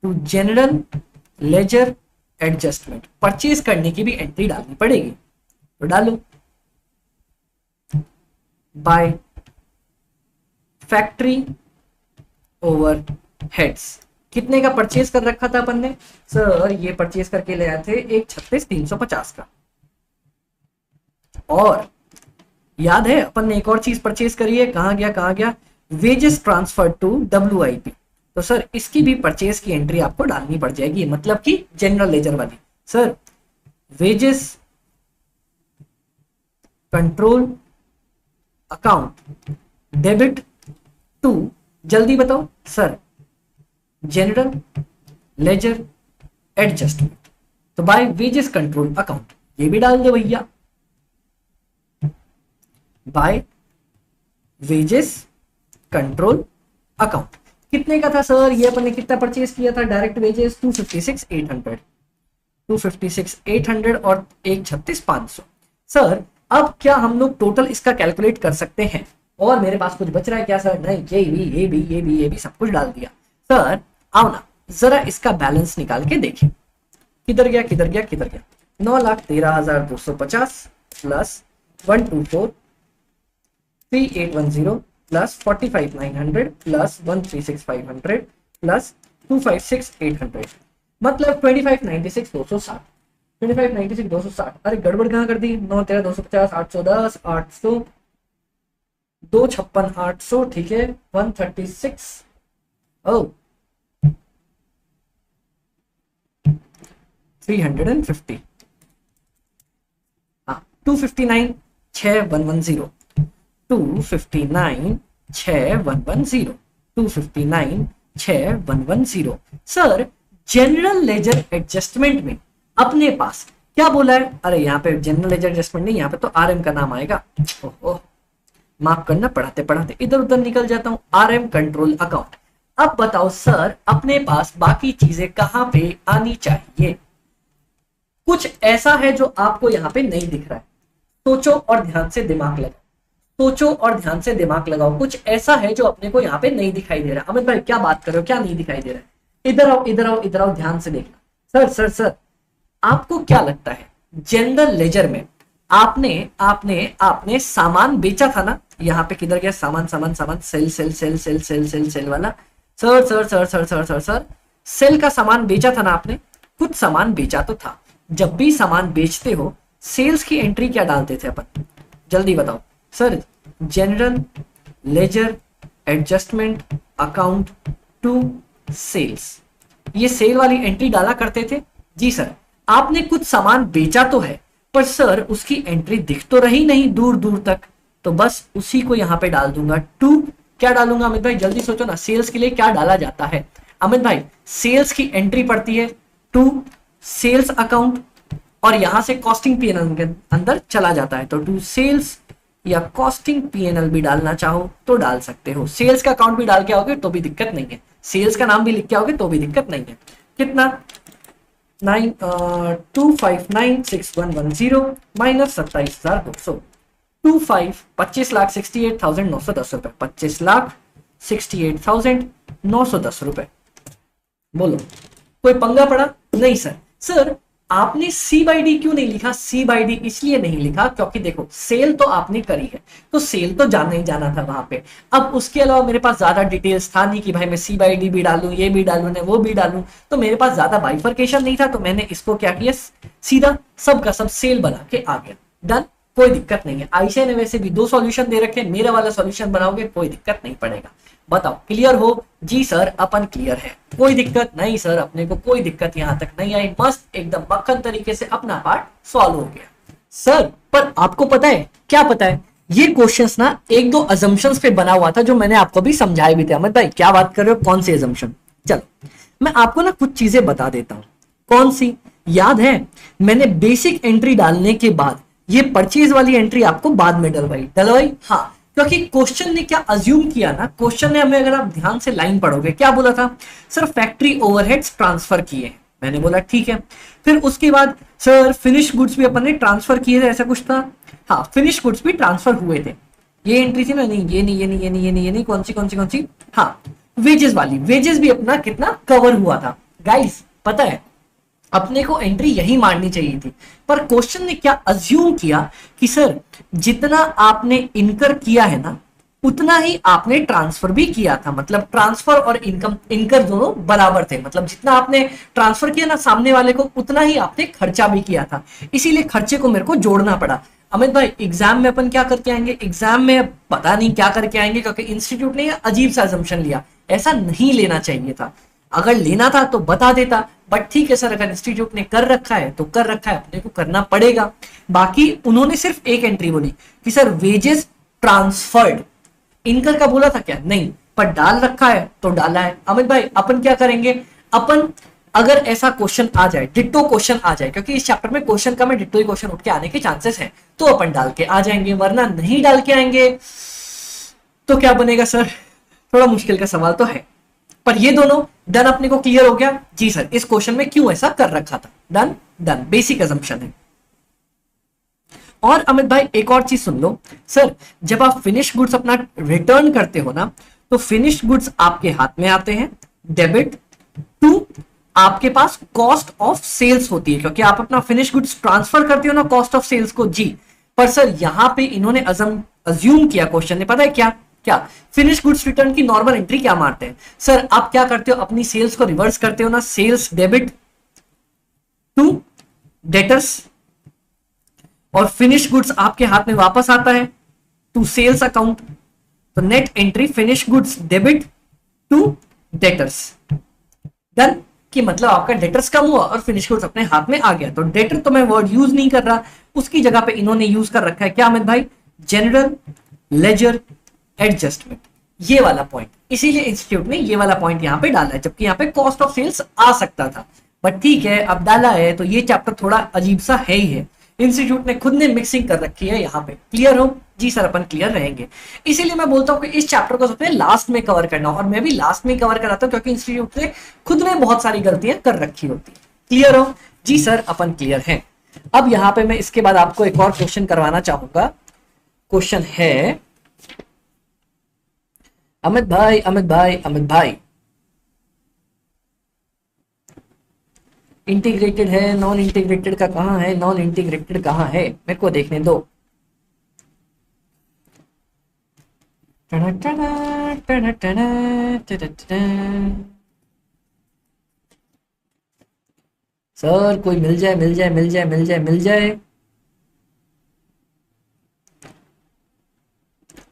to general ledger adjustment. Purchase करने की भी एंट्री डालनी पड़ेगी, तो डालो। By factory over heads. कितने का परचेज कर रखा था अपन ने सर? ये परचेज करके ले आए थे एक 36,350 का। और याद है अपन ने एक और चीज परचेज करी है, कहां गया कहां गया, वेजेस ट्रांसफर टू WIP। तो सर इसकी भी परचेज की एंट्री आपको डालनी पड़ जाएगी, मतलब कि जनरल लेजर वाली। Sir wages control account debit to, जल्दी बताओ सर, जनरल लेजर एडजस्टमेंट। तो बाय वेजेस कंट्रोल अकाउंट, ये भी डाल दो भैया, बाय वेजेस कंट्रोल अकाउंट। कितने का था सर? ये अपन ने कितना परचेज किया था? डायरेक्ट वेजेस 256,800, 256,800 और 136,500। सर अब क्या हम लोग टोटल इसका कैलकुलेट कर सकते हैं? और मेरे पास कुछ बच रहा है क्या सर? नहीं, ये भी सब कुछ डाल दिया। सर आओ ना जरा इसका बैलेंस निकाल के देखें, किधर गया किधर गया किधर गया। 9,13,250 प्लस 124,3810 प्लस 45,900 प्लस 136,500 प्लस 256,800, मतलब 25,96,260। 25,96,260। अरे गड़बड़ कहाँ कर दी? 9,13,250, 810, 800, 256, 800, ठीक है, 136, ओ 350, हाँ 259, 6,110, 259, 6,110, 259, 6,110। सर जनरल लेजर एडजस्टमेंट में अपने पास क्या बोला है? अरे यहाँ पे जनरल लेजर एडजस्टमेंट नहीं, यहाँ पे तो RM का नाम आएगा। ओह माफ करना, पढ़ाते पढ़ाते इधर उधर निकल जाता हूँ। RM control account. अब बताओ सर अपने पास बाकी चीजें कहां पे आनी चाहिए? कुछ ऐसा है जो आपको यहाँ पे नहीं दिख रहा है, सोचो और ध्यान से दिमाग लगाओ, सोचो और ध्यान से दिमाग लगाओ। कुछ ऐसा है जो अपने को यहाँ पे नहीं दिखाई दे रहा। अमित भाई क्या बात कर रहे हो, क्या नहीं दिखाई दे रहा है? इधर आओ इधर आओ इधर आओ, ध्यान से देखना। सर सर सर आपको क्या लगता है जनरल लेजर में आपने आपने आपने सामान बेचा था ना? यहाँ पे किधर गया सामान सामान सामान, sale sale sale sale sale sale sale वाला। Sir sir sir sir sir sir sir sale का सामान बेचा था ना आपने? कुछ सामान बेचा तो था। जब भी सामान बेचते हो सेल्स की एंट्री क्या डालते थे अपन? जल्दी बताओ sir. General ledger adjustment account to sales, ये सेल वाली एंट्री डाला करते थे। जी सर। आपने कुछ सामान बेचा तो है पर सर उसकी एंट्री दिख तो रही नहीं दूर दूर तक, तो बस उसी को यहां पे डाल दूंगा। टू क्या डालूंगा अमित भाई? जल्दी सोचो ना, सेल्स के लिए क्या डाला जाता है अमित भाई? सेल्स की एंट्री पड़ती है टू सेल्स अकाउंट और यहां से कॉस्टिंग P&L के अंदर चला जाता है, तो टू सेल्स या कॉस्टिंग P&L भी डालना चाहो तो डाल सकते हो। सेल्स का अकाउंट भी डाल के आओगे तो भी दिक्कत नहीं है, सेल्स का नाम भी लिख के आओगे तो भी दिक्कत नहीं है। कितना? 259,6110 माइनस 27,200, 25,68,910 रुपए, 25,68,910 रुपए। बोलो कोई पंगा पड़ा? नहीं सर। सर आपने C/D क्यों नहीं लिखा? C/D इसलिए नहीं लिखा क्योंकि देखो सेल तो आपने करी है तो सेल तो जाना ही जाना था वहां पे। अब उसके अलावा मेरे पास ज्यादा डिटेल्स था नहीं कि भाई मैं C/D भी डालूं, ये भी डालूं ना वो भी डालूं, तो मेरे पास ज्यादा बाइफर्केशन नहीं था, तो मैंने इसको क्या किया, सीधा सब का सब सेल बना के आ गया। डन, कोई दिक्कत नहीं है। आयशा ने वैसे भी 2 सॉल्यूशन दे रखे, मेरा वाला सॉल्यूशन बनाओगे कोई दिक्कत नहीं पड़ेगा। बताओ क्लियर हो? जी सर अपन क्लियर है, कोई दिक्कत नहीं सर, अपने को कोई दिक्कत यहां तक नहीं आई, मस्त एकदम मक्खन तरीके से अपना पार्ट सॉल्व हो गया। सर पर आपको पता है क्या पता है, ये क्वेश्चंस ना 1-2 अजम्पशंस पे बना हुआ था जो मैंने आपको भी समझाए भी थे। अमित भाई क्या बात कर रहे हो, कौन सी अजम्पशन? चलो मैं आपको ना कुछ चीजें बता देता हूं। कौन सी? याद है मैंने बेसिक एंट्री डालने के बाद ये परचेज वाली एंट्री आपको बाद में डलवाई। हाँ, क्योंकि क्वेश्चन ने क्या अज्यूम किया ना, क्वेश्चन ने हमें, अगर आप ध्यान से लाइन पढ़ोगे, क्या बोला था सर? फैक्ट्री ओवरहेड्स ट्रांसफर किए। मैंने बोला ठीक है। फिर उसके बाद सर फिनिश गुड्स भी अपन ने ट्रांसफर किए थे, ऐसा कुछ था। हाँ फिनिश गुड्स भी ट्रांसफर हुए थे। ये एंट्री थी ना? नहीं ये नहीं ये नहीं ये नहीं ये नहीं ये नहीं, कौन सी? हाँ वेजेस वाली। वेजेस भी अपना कितना कवर हुआ था गाइस पता है? अपने को एंट्री यही मारनी चाहिए थी, पर क्वेश्चन ने क्या अज्यूम किया कि सर जितना आपने इनकर किया है ना उतना ही आपने ट्रांसफर भी किया था, मतलब ट्रांसफर और इनकम इनकर दोनों बराबर थे, मतलब जितना आपने ट्रांसफर किया ना सामने वाले को उतना ही आपने खर्चा भी किया था, इसीलिए खर्चे को मेरे को जोड़ना पड़ा। अमित भाई एग्जाम में अपन क्या करके आएंगे, एग्जाम में पता नहीं क्या करके आएंगे, क्योंकि इंस्टीट्यूट ने अजीब सा असम्पशन लिया, ऐसा नहीं लेना चाहिए था, अगर लेना था तो बता देता, बट ठीक है सर अगर इंस्टीट्यूट ने कर रखा है तो कर रखा है, अपने को करना पड़ेगा। बाकी उन्होंने सिर्फ एक एंट्री बोली कि सर वेजेस ट्रांसफर्ड, इनकर का बोला था क्या, नहीं, पर डाल रखा है तो डाला है। अमित भाई अपन क्या करेंगे, अपन अगर ऐसा क्वेश्चन आ जाए, डिट्टो क्वेश्चन आ जाए, क्योंकि इस चैप्टर में क्वेश्चन का में डिट्टो ही क्वेश्चन उठ के आने के चांसेस हैं, तो अपन डाल के आ जाएंगे, वरना नहीं डाल के आएंगे तो क्या बनेगा सर, थोड़ा मुश्किल का सवाल तो है। पर ये दोनों डन अपने को क्लियर हो गया, जी सर इस क्वेश्चन में क्यों ऐसा कर रखा था, डन डन, बेसिक असम्पशन है। और अमित भाई एक और चीज सुन लो, सर जब आप फिनिश गुड्स अपना रिटर्न करते हो ना, तो फिनिश गुड्स आपके हाथ में आते हैं, डेबिट टू आपके पास कॉस्ट ऑफ सेल्स होती है, क्योंकि आप अपना फिनिश गुड्स ट्रांसफर करते हो ना कॉस्ट ऑफ सेल्स को, जी। पर सर यहां पे इन्होंने अज्यूम किया क्वेश्चन ने, पता है क्या क्या, फिनिश गुड्स रिटर्न की नॉर्मल एंट्री क्या मारते हैं सर, आप क्या करते हो अपनी सेल्स को रिवर्स करते हो ना, सेल्स डेबिट टू डेटर्स, और फिनिश गुड्स आपके हाथ में वापस आता है टू सेल्स अकाउंट, तो net entry finish goods debit to debtors, done, कि मतलब आपका डेटर्स कम हुआ और फिनिश गुड्स अपने हाथ में आ गया। तो डेटर तो मैं वर्ड यूज नहीं कर रहा, उसकी जगह पे इन्होंने यूज कर रखा है क्या अमित भाई, जनरल लेजर एडजस्टमेंट, ये वाला पॉइंट, इसीलिए इंस्टीट्यूट ने ये वाला पॉइंट यहां पे डाला है, जबकि यहां पे कॉस्ट ऑफ सेल्स आ सकता था, बट ठीक है अब डाला है, तो ये चैप्टर थोड़ा अजीब सा है ही है, इंस्टीट्यूट ने खुद ने मिक्सिंग कर रखी है यहाँ पे। क्लियर हो, जी सर अपन क्लियर रहेंगे, इसीलिए मैं बोलता हूँ कि इस चैप्टर को सबसे लास्ट में कवर करना, और मैं भी लास्ट में कवर कराता हूँ क्योंकि इंस्टीट्यूट ने खुद ने बहुत सारी गलतियां कर रखी होती। क्लियर हो, जी सर अपन क्लियर हैं। अब यहाँ पे मैं इसके बाद आपको एक और क्वेश्चन करवाना चाहूंगा, क्वेश्चन है अमित भाई, अमित भाई, अमित भाई, इंटीग्रेटेड है नॉन इंटीग्रेटेड का कहां है, नॉन इंटीग्रेटेड कहां है, मेरे को देखने दो। सर कोई मिल जाए, मिल जाए, मिल जाए, मिल जाए, मिल जाए,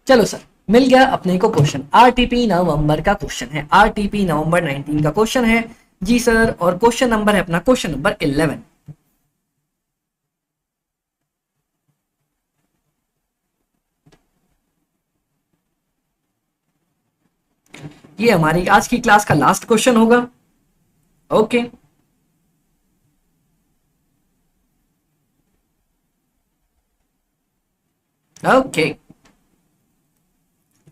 चलो सर मिल गया अपने को क्वेश्चन, आरटीपी नवंबर का क्वेश्चन है, आरटीपी नवंबर 19 का क्वेश्चन है, जी सर, और क्वेश्चन नंबर है अपना क्वेश्चन नंबर 11। ये हमारी आज की क्लास का लास्ट क्वेश्चन होगा, ओके। ओके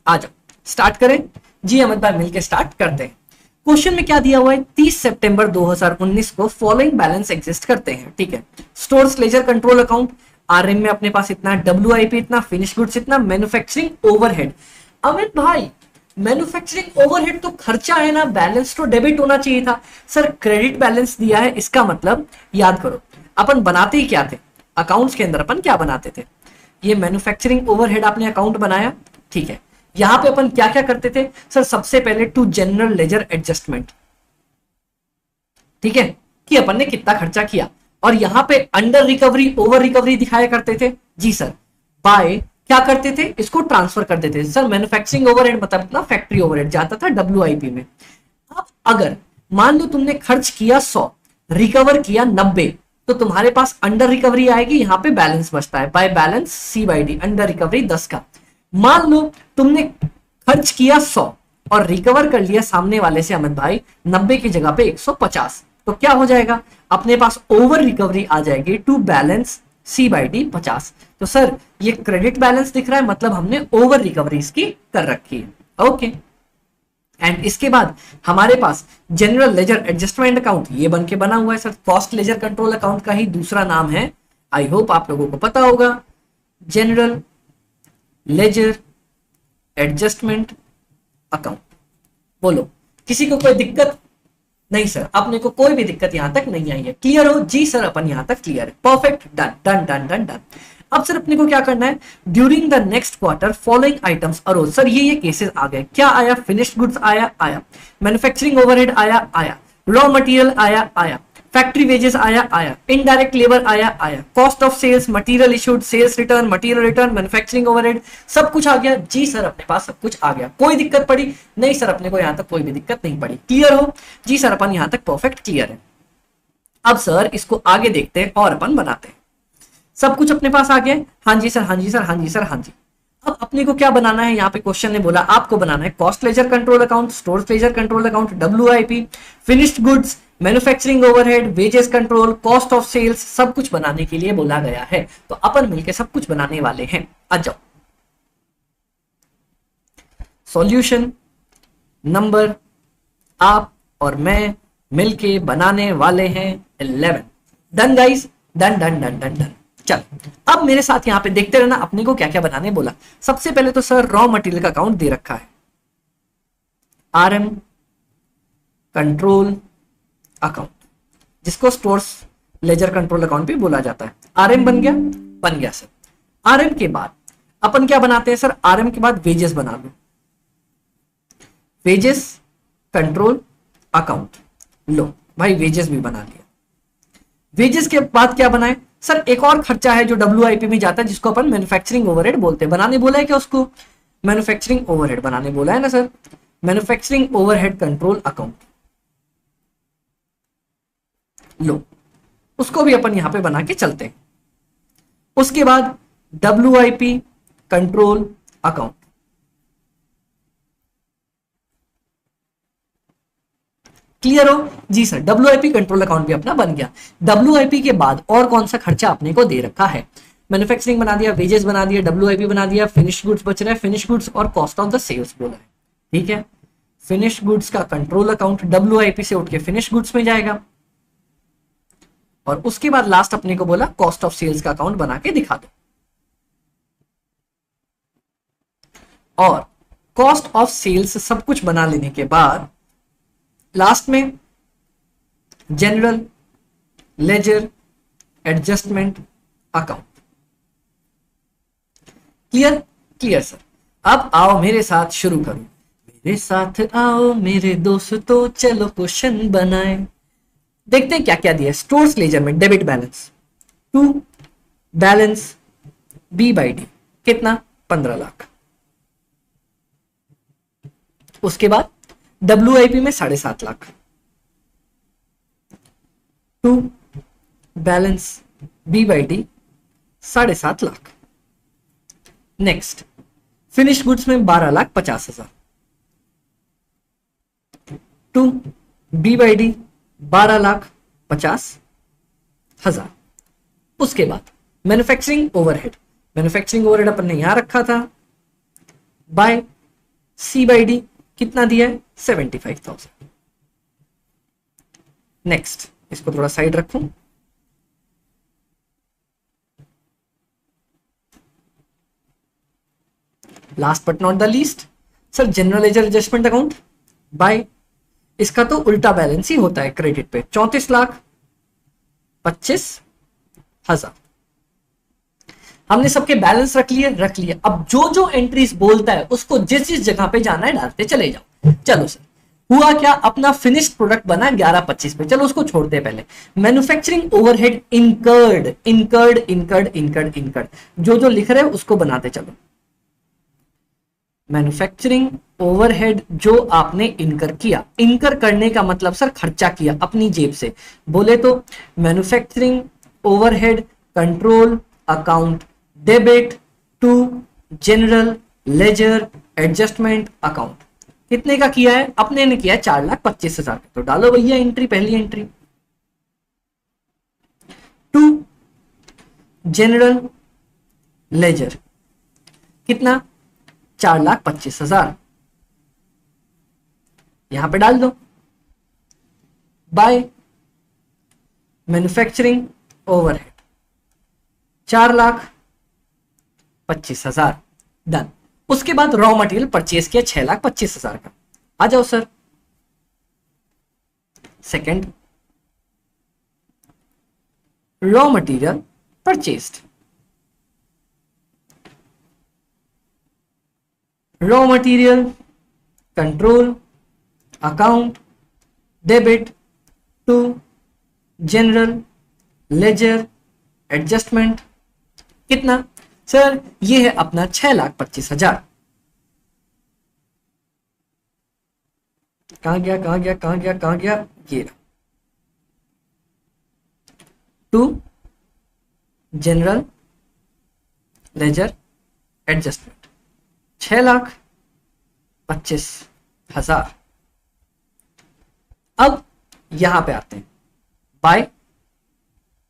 आ जाओ स्टार्ट करें, जी अमित भाई मिलकर स्टार्ट करते हैं। क्वेश्चन में क्या दिया हुआ है, 30 सितंबर 2019 को फॉलोइंग बैलेंस एग्जिस्ट करते हैं, ठीक है, stores ledger control account, RM में अपने पास इतना, डब्ल्यूआईपी इतना, फिनिश गुड्स इतना, मैन्युफैक्चरिंग ओवरहेड। अमित भाई मैन्युफैक्चरिंग ओवरहेड तो खर्चा है ना, बैलेंस तो डेबिट होना चाहिए था, सर क्रेडिट बैलेंस दिया है, इसका मतलब याद करो अपन बनाते ही क्या थे, अकाउंट्स के अंदर अपन क्या बनाते थे, ये मैन्युफैक्चरिंग ओवरहेड आपने अकाउंट बनाया, ठीक है, यहां पे अपन क्या क्या करते थे सर, सबसे पहले टू जनरल लेजर एडजस्टमेंट, ठीक है, कि अपन ने कितना खर्चा किया, और यहां पे अंडर रिकवरी ओवर रिकवरी दिखाया करते थे, जी सर, बाय क्या करते थे, इसको ट्रांसफर कर देते थे सर, मैन्युफैक्चरिंग ओवरहेड मतलब अपना फैक्ट्री ओवरहेड जाता था डब्ल्यूआईपी में। अब अगर मान लो तुमने खर्च किया 100, रिकवर किया 90, तो तुम्हारे पास अंडर रिकवरी आएगी, यहां पे बैलेंस बचता है, by balance C by D, under recovery 10 का। मान लो तुमने खर्च किया 100 और रिकवर कर लिया सामने वाले से अमित भाई 90 की जगह पे 150, तो क्या हो जाएगा, अपने पास ओवर रिकवरी आ जाएगी to balance C by D 50। तो सर ये क्रेडिट बैलेंस दिख रहा है, मतलब हमने ओवर रिकवरी इसकी कर रखी है, ओके। एंड इसके बाद हमारे पास जनरल लेजर एडजस्टमेंट अकाउंट, ये बन के बना हुआ है sir, cost ledger control account का ही दूसरा नाम है, आई होप आप लोगों को पता होगा, जनरल लेजर एडजस्टमेंट अकाउंट। बोलो किसी को कोई दिक्कत, नहीं सर, अपने को कोई भी दिक्कत यहां तक नहीं आई है। क्लियर हो? जी सर, अपन यहां तक क्लियर है। Perfect, done done done done done. अब सर अपने को क्या करना है, during the next quarter following items arose. Sir ये केसेस आ गए, क्या आया, फिनिश्ड गुड्स आया, आया मैन्युफैक्चरिंग ओवरहेड आया, आया रॉ मटेरियल आया, आया फैक्ट्री वेजेस आया, आया इनडायरेक्ट लेबर आया, आया cost of sales, material issued, sales return, material return, manufacturing overhead, सब कुछ आ गया। जी सर, अपने पास सब कुछ आ गया। कोई दिक्कत पड़ी? नहीं सर, अपने को यहां तक कोई भी दिक्कत नहीं पड़ी। क्लियर हो? जी सर, अपन यहां तक परफेक्ट क्लियर है। अब सर इसको आगे देखते हैं और अपन बनाते हैं। सब कुछ अपने पास आ गया। हाँ जी सर, हाँ जी सर, हाँ जी सर, हाँ जी। अब अपने को क्या बनाना है, यहाँ पे क्वेश्चन ने बोला आपको बनाना है cost ledger control account, store ledger control account, WIP, finished goods, manufacturing overhead, wages control, cost of sales, सब कुछ बनाने के लिए बोला गया है। तो अपन मिलके सब कुछ बनाने वाले हैं। आ जाओ। सॉल्यूशन नंबर आप और मैं मिलके बनाने वाले हैं 11। Done guys, done done done done done. चल अब मेरे साथ यहां पे देखते रहना अपने को क्या क्या बनाने बोला। सबसे पहले तो सर रॉ मटेरियल का अकाउंट दे रखा है, RM कंट्रोल अकाउंट, जिसको स्टोर्स लेजर कंट्रोल अकाउंट भी बोला जाता है। RM बन गया, बन गया सर। RM के बाद अपन क्या बनाते हैं सर, RM के बाद वेजेस बना लो, वेजेस कंट्रोल अकाउंट। लो भाई, वेजेस भी बना लिया। वेजेस के बाद क्या बनाए सर, एक और खर्चा है जो WIP में जाता है, जिसको अपन मैन्युफैक्चरिंग ओवरहेड बोलते हैं। बनाने बोला है क्या उसको, मैन्युफैक्चरिंग ओवरहेड बनाने बोला है ना sir. Manufacturing overhead control account, लो उसको भी अपन यहां पे बना के चलते हैं। उसके बाद WIP कंट्रोल अकाउंट, क्लियर हो? जी सर, WIP कंट्रोल अकाउंट भी अपना बन गया। WIP के बाद और कौन सा खर्चा अपने को दे रखा है, मैन्युफैक्चरिंग बना दिया, वेजेस बना दिया, WIP बना दिया, फिनिश गुड्स बच रहा है, फिनिश गुड्स और कॉस्ट ऑफ द सेल्स बोला है। ठीक है, फिनिश गुड्स का कंट्रोल अकाउंट WIP से उठ के फिनिश गुड्स में जाएगा। और उसके बाद लास्ट अपने को बोला कॉस्ट ऑफ सेल्स का अकाउंट बना के दिखा दो। और कॉस्ट ऑफ सेल्स सब कुछ बना लेने के बाद लास्ट में general ledger adjustment account. Clear? Clear sir. अब आओ मेरे साथ शुरू करो, मेरे साथ आओ मेरे दोस्तों, चलो क्वेश्चन बनाए। देखते हैं क्या क्या दिया। स्टोर्स लेजर में debit balance to balance B/D कितना, 15 लाख। उसके बाद WIP में 7.5 lakh, to balance B/D 7.5 lakh. Next finish goods में 12,50,000, टू B/D 12,50,000। उसके बाद मैन्युफैक्चरिंग ओवरहेड, मैन्युफैक्चरिंग ओवरहेड अपन ने यहां रखा था, बाय C/D कितना दिया है, 75,000। नेक्स्ट इसको थोड़ा साइड रखूं। Last but not the least sir general ledger adjustment account by, इसका तो उल्टा बैलेंस ही होता है क्रेडिट पे, 34,25,000। हमने सबके बैलेंस रख लिए, रख लिया। अब जो जो एंट्रीज बोलता है उसको जिस जिस जगह पे जाना है डालते चले जाओ। चलो सर, हुआ क्या, अपना फिनिश्ड प्रोडक्ट बना 11,25 पे, चलो उसको छोड़ते हैं पहले। Manufacturing overhead incurred incurred incurred incurred incurred, जो जो लिख रहे हैं उसको बनाते चलो। मैन्युफैक्चरिंग ओवरहेड जो आपने इनकर किया, इनकर करने का मतलब सर खर्चा किया अपनी जेब से, बोले तो manufacturing overhead control account debit to general ledger adjustment account. कितने का किया है, अपने ने किया है 4,25,000। तो डालो भैया एंट्री, पहली एंट्री टू जनरल लेजर कितना, 4,25,000 यहां पे डाल दो, बाय मैन्युफैक्चरिंग ओवरहेड 4,25,000 डन। उसके बाद रॉ मटेरियल परचेज किया 6,25,000 का। आ जाओ sir, second, raw material purchased, raw material control account debit to general ledger adjustment. कितना सर? ये है अपना 6,25,000। कहां गया कहां गया कहां गया कहां गया? ये टू जनरल लेजर एडजस्टमेंट 6,25,000। अब यहां पे आते हैं, by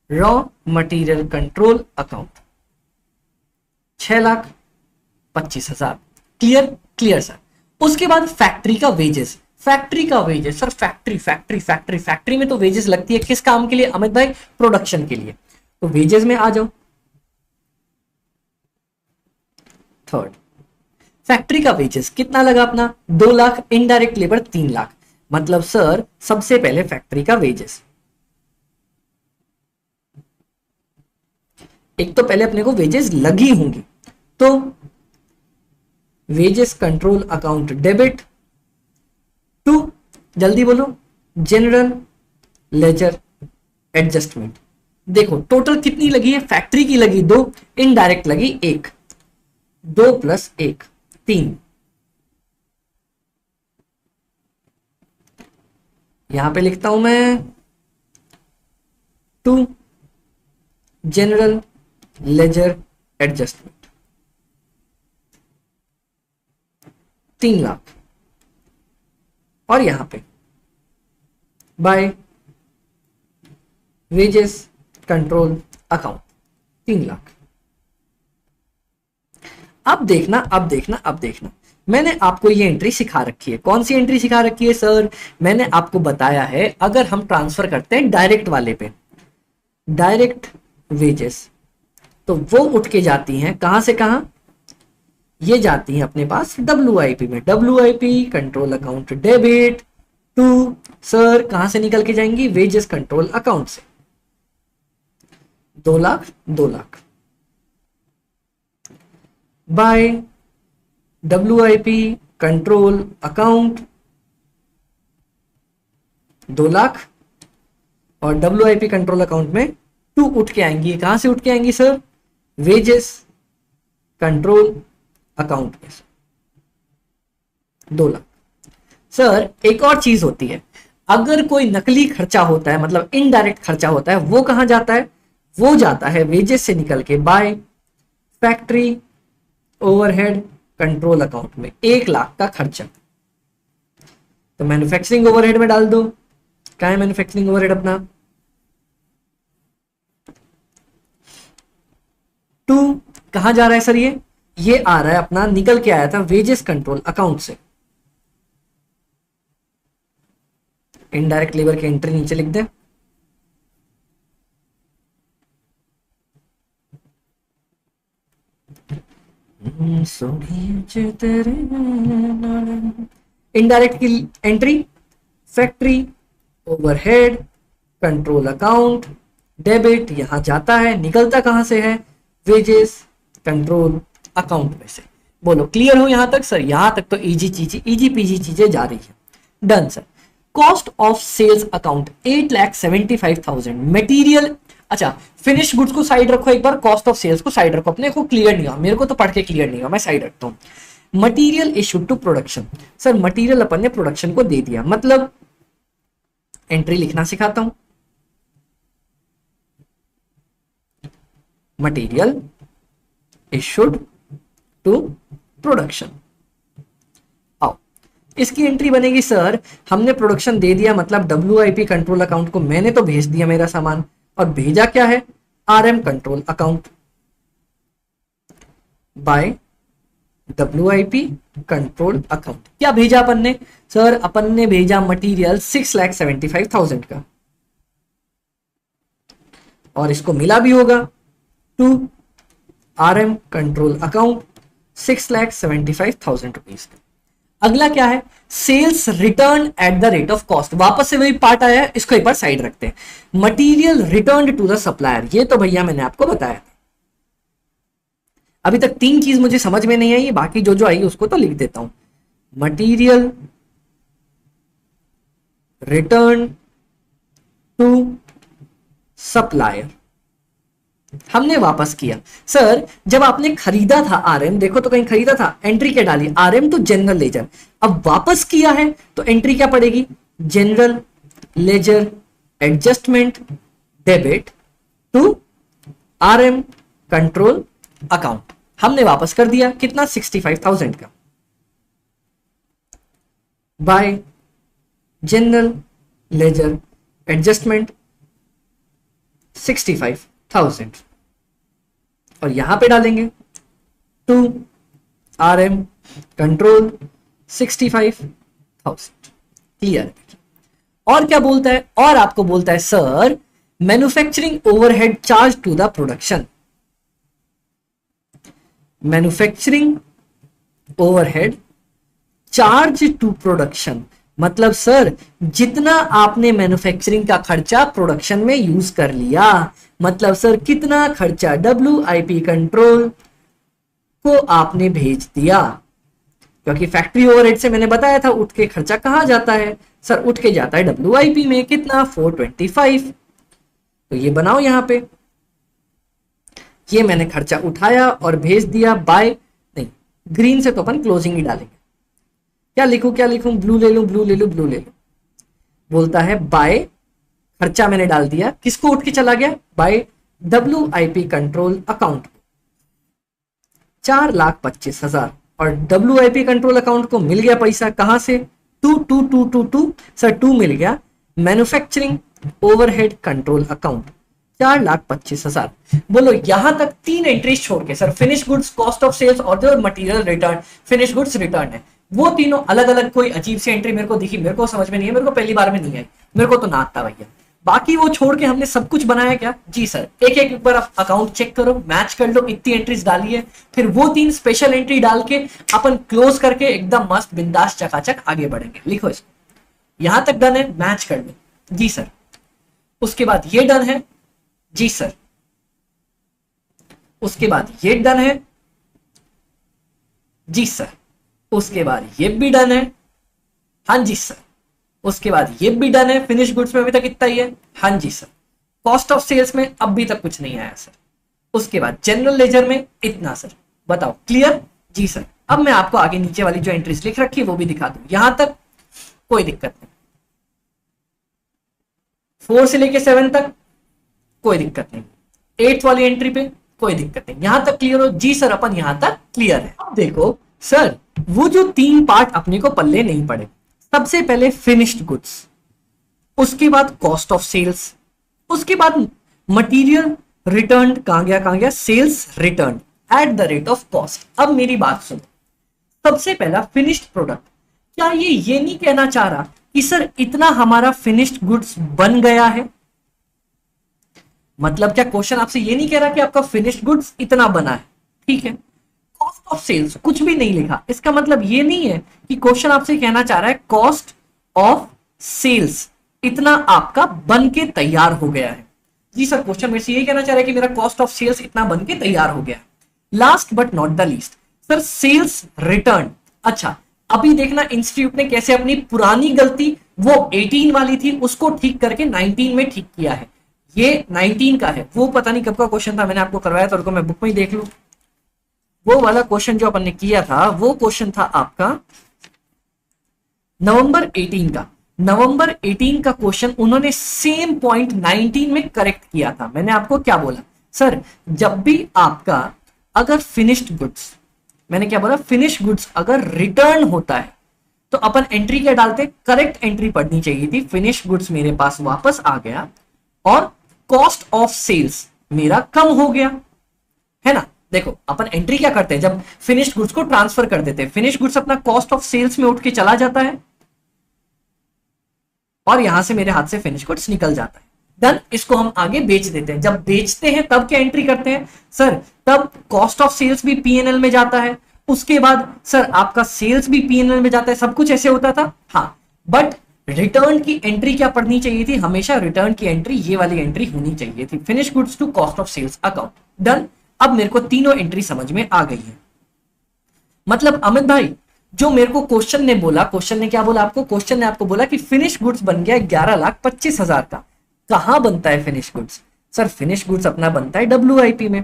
raw material control account 6,25,000। Clear? Clear sir. उसके बाद फैक्ट्री का वेजेस, फैक्ट्री का वेजेस सर, फैक्ट्री में तो वेजेस लगती है किस काम के लिए अमित भाई? प्रोडक्शन के लिए। तो वेजेस में आ जाओ। थर्ड, फैक्ट्री का वेजेस कितना लगा अपना? 2 लाख, इनडायरेक्ट लेबर 3 लाख। मतलब सर सबसे पहले फैक्ट्री का वेजेस, एक तो पहले अपने को वेजेस लगी होंगी, तो wages control account debit to, जल्दी बोलो, जनरल लेजर एडजस्टमेंट। देखो टोटल कितनी लगी है? फैक्ट्री की लगी 2, इनडायरेक्ट लगी 1, 2 + 1 3। यहां पे लिखता हूं मैं to general ledger adjustment 3 lakh, और यहां पे by wages control account 3 lakh. अब देखना, अब देखना, अब देखना, मैंने आपको ये एंट्री सिखा रखी है। कौन सी एंट्री सिखा रखी है सर? मैंने आपको बताया है अगर हम ट्रांसफर करते हैं डायरेक्ट वाले पे, डायरेक्ट वेजेस, तो वो उठ के जाती हैं कहां से कहां? ये जाती हैं अपने पास WIP में, WIP control account debit to, sir कहां से निकल के जाएंगी? वेजेस कंट्रोल अकाउंट से। 2 lakh 2 lakh by WIP control account 2 lakh, और WIP कंट्रोल अकाउंट में 2 उठ के आएंगी। कहां से उठ के आएंगी सर? वेजेस कंट्रोल अकाउंट में से 2 लाख। सर एक और चीज होती है, अगर कोई नकली खर्चा होता है, मतलब इनडायरेक्ट खर्चा होता है, वो कहां जाता है? वो जाता है वेजेस से निकल के by factory overhead control account में। 1 लाख का खर्चा तो मैन्युफैक्चरिंग ओवरहेड में डाल दो। क्या है मैन्युफैक्चरिंग ओवरहेड अपना? 2 कहां जा रहा है सर? ये आ रहा है अपना, निकल के आया था वेजेस कंट्रोल अकाउंट से। इनडायरेक्ट लेबर की एंट्री नीचे लिख दे। इनडायरेक्ट की entry factory overhead control account debit, यहां जाता है, निकलता कहां से है? वेजेस कंट्रोल अकाउंट में से। बोलो क्लियर हो यहां तक सर? यहां तक तो इजी चीजें, इजी पीजी चीजें जा रही है। Done sir. Cost of sales account 8,75,000 material. अच्छा फिनिश गुड्स को साइड रखो एक बार, कॉस्ट ऑफ सेल्स को साइड रखो, अपने को क्लियर नहीं हुआ, मेरे को तो पढ़ के क्लियर नहीं हुआ, मैं साइड रखता हूं। Material issued to production, sir material अपन ने प्रोडक्शन को दे दिया, मतलब एंट्री लिखना सिखाता हूं। मटेरियल इशूड टू प्रोडक्शन, आओ इसकी एंट्री बनेगी सर, हमने प्रोडक्शन दे दिया, मतलब WIP कंट्रोल अकाउंट को मैंने तो भेज दिया मेरा सामान, और भेजा क्या है? RM control account by WIP control account. क्या भेजा अपन ने सर? अपन ने भेजा मटेरियल 6,75,000 का, और इसको मिला भी होगा to RM control account 6,75,000 rupees का। अगला क्या है, sales return at the rate of cost, वापस से वही पार्ट आया है, इसको एक बार साइड रखते हैं। Material return to the supplier, ये तो भैया मैंने आपको बताया। अभी तक 3 चीज मुझे समझ में नहीं आई, बाकी जो जो आई उसको तो लिख देता हूं। मटीरियल रिटर्न टू सप्लायर हमने वापस किया। सर जब आपने खरीदा था आरएम, देखो तो कहीं खरीदा था, एंट्री क्या डाली, आरएम टू जनरल लेजर। अब वापस किया है तो एंट्री क्या पड़ेगी, general ledger adjustment debit to RM control account. हमने वापस कर दिया कितना, 65,000 का, बाय जनरल लेजर एडजस्टमेंट 65,000 और यहां पे डालेंगे टू आरएम कंट्रोल 65,000। क्लियर। और क्या बोलता है, और आपको बोलता है sir manufacturing overhead charge to the production. Manufacturing overhead charge to production मतलब सर जितना आपने मैन्युफैक्चरिंग का खर्चा प्रोडक्शन में यूज कर लिया, मतलब सर कितना खर्चा WIP कंट्रोल को आपने भेज दिया। क्योंकि फैक्ट्री ओवरहेड से मैंने बताया था उठ के खर्चा कहां जाता है, सर उठ के जाता है WIP में, कितना 425। तो ये बनाओ यहां पे, ये मैंने खर्चा उठाया और भेज दिया बाय, नहीं ग्रीन से तो अपन क्लोजिंग ही डालेंगे। क्या लिखूं क्या लिखूं, ब्लू ले लूं ब्लू ले लूं ब्लू ले लूं। बोलता है बाय, खर्चा मैंने डाल दिया, किसको उठ के चला गया, बाय WIP कंट्रोल अकाउंट 4,25,000 और WIP कंट्रोल अकाउंट को मिल गया पैसा कहां से, 2 सर 2 मिल गया मैन्युफैक्चरिंग ओवरहेड कंट्रोल अकाउंट 4,25,000। बोलो यहां तक 3 एंट्रीज छोड़ के, sir finish goods, cost of sales और जो material return, finish goods return है, वो तीनों अलग अलग कोई अजीब सी एंट्री मेरे को दिखी, मेरे को समझ में नहीं है, मेरे को पहली बार में नहीं आई, मेरे को तो ना आता भैया। बाकी वो छोड़ के हमने सब कुछ बनाया क्या, जी सर एक एक बार अकाउंट चेक करो, मैच कर लो, इतनी एंट्रीज डाली है, फिर वो 3 स्पेशल एंट्री डाल के अपन क्लोज करके एकदम मस्त बिंदास चकाचक आगे बढ़ेंगे। लिखो इसको, यहां तक डन है, मैच कर लो, जी सर। उसके बाद ये डन है, जी सर। उसके बाद ये डन है, जी सर। उसके बाद ये भी डन है, हाँ जी सर। उसके बाद ये भी डन है, फिनिश गुड्स में अभी तक इतना ही है, हाँ जी सर। कॉस्ट ऑफ सेल्स में अभी तक कुछ नहीं आया सर। उसके बाद जनरल लेजर में इतना सर, बताओ क्लियर, जी सर। अब मैं आपको आगे नीचे वाली जो एंट्रीज लिख रखी है वो भी दिखा दूं, यहां तक कोई दिक्कत नहीं, 4 से लेके 7 तक कोई दिक्कत नहीं, 8th वाली एंट्री पे कोई दिक्कत नहीं, यहां तक क्लियर हो, जी सर अपन यहां तक क्लियर है। अब देखो सर वो जो 3 पार्ट अपने को पल्ले नहीं पड़े, सबसे पहले फिनिश्ड गुड्स, उसके बाद कॉस्ट ऑफ सेल्स, उसके बाद मटेरियल रिटर्न, कहां गया sales return at the rate of cost. अब मेरी बात सुनो, सबसे पहला फिनिश्ड प्रोडक्ट, क्या ये नहीं कहना चाह रहा कि सर इतना हमारा फिनिश्ड गुड्स बन गया है, मतलब क्या क्वेश्चन आपसे ये नहीं कह रहा कि आपका फिनिश्ड गुड्स इतना बना है, ठीक है। कॉस्ट ऑफ सेल्स कुछ भी नहीं लिखा, इसका मतलब ये नहीं है कि क्वेश्चन आपसे कहना चाह रहा है कॉस्ट ऑफ सेल्स इतना आपका बन के तैयार हो गया है। जी सर क्वेश्चन मेरे से यही कहना चाह रहा है कि मेरा कॉस्ट ऑफ सेल्स इतना बन के तैयार हो गया है। Last but not the least sir sales return. अच्छा अभी देखना इंस्टीट्यूट ने कैसे अपनी पुरानी गलती वो 18 वाली थी उसको ठीक करके 19 में ठीक किया है। ये 19 का है, वो पता नहीं कब का क्वेश्चन था, मैंने आपको करवाया था, उनको मैं बुक में ही देख लूं। वो वाला क्वेश्चन जो अपन ने किया था वो क्वेश्चन था आपका नवंबर 18 का। नवंबर 18 का क्वेश्चन उन्होंने सेम पॉइंट 19 में करेक्ट किया था। मैंने आपको क्या बोला, सर जब भी आपका अगर फिनिश्ड गुड्स, मैंने क्या बोला, फिनिश गुड्स अगर रिटर्न होता है तो अपन एंट्री क्या डालते, करेक्ट एंट्री पढ़नी चाहिए थी, फिनिश गुड्स मेरे पास वापस आ गया और कॉस्ट ऑफ सेल्स मेरा कम हो गया, है ना। देखो अपन एंट्री क्या करते हैं, जब फिनिश्ड गुड्स को ट्रांसफर कर देते हैं, फिनिश्ड गुड्स अपना कॉस्ट ऑफ सेल्स में उठ के चला जाता है और यहां से मेरे हाथ से फिनिश गुड्स निकल जाता है। डन, इसको हम आगे बेच देते हैं। जब बेचते हैं तब क्या एंट्री करते हैं सर, तब कॉस्ट ऑफ सेल्स भी P&L में जाता है उसके बाद सर आपका सेल्स भी पीएनएल में जाता है, सब कुछ ऐसे होता था। हाँ, बट रिटर्न की एंट्री क्या पढ़नी चाहिए थी, हमेशा रिटर्न की एंट्री ये वाली एंट्री होनी चाहिए थी, finish goods to cost of sales account. Done. अब मेरे को तीनों एंट्री समझ में आ गई है। मतलब अमित भाई जो मेरे को क्वेश्चन ने बोला, क्वेश्चन ने क्या बोला आपको, क्वेश्चन ने आपको बोला कि फिनिश गुड्स बन गया 11,25,000 का। कहां बनता है finish goods? Sir finish goods अपना बनता है WIP में,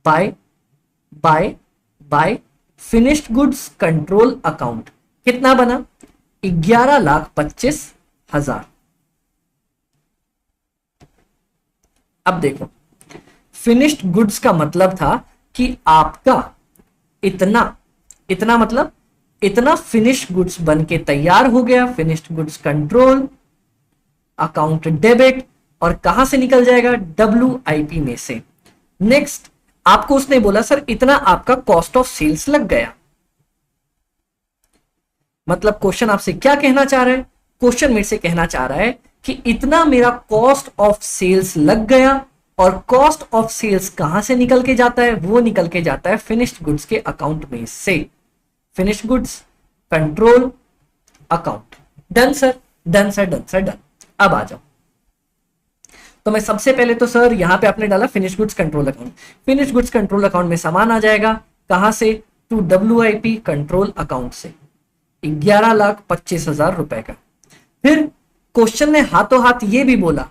by finished goods control account. कितना बना? 11,25,000। अब देखो फिनिश्ड गुड्स का मतलब था कि आपका इतना मतलब इतना फिनिश्ड गुड्स बन के तैयार हो गया, finished goods control account debit, और कहां से निकल जाएगा? WIP में से। नेक्स्ट आपको उसने बोला सर इतना आपका कॉस्ट ऑफ सेल्स लग गया। मतलब क्वेश्चन आपसे क्या कहना चाह रहा है? क्वेश्चन मेरे से कहना चाह रहा है कि इतना मेरा कॉस्ट ऑफ सेल्स लग गया, और कॉस्ट ऑफ सेल्स कहां से निकल के जाता है? वो निकल के जाता है फिनिश्ड गुड्स के अकाउंट में से, finished goods control account. Done sir, done sir, done sir, done. अब आ जाओ, तो मैं सबसे पहले तो सर यहां पे आपने डाला finish goods control account, finish goods control account में सामान आ जाएगा कहां से? टू WIP कंट्रोल अकाउंट से, 11,25,000 रुपए का। फिर क्वेश्चन ने हाथों हाथ ये भी बोला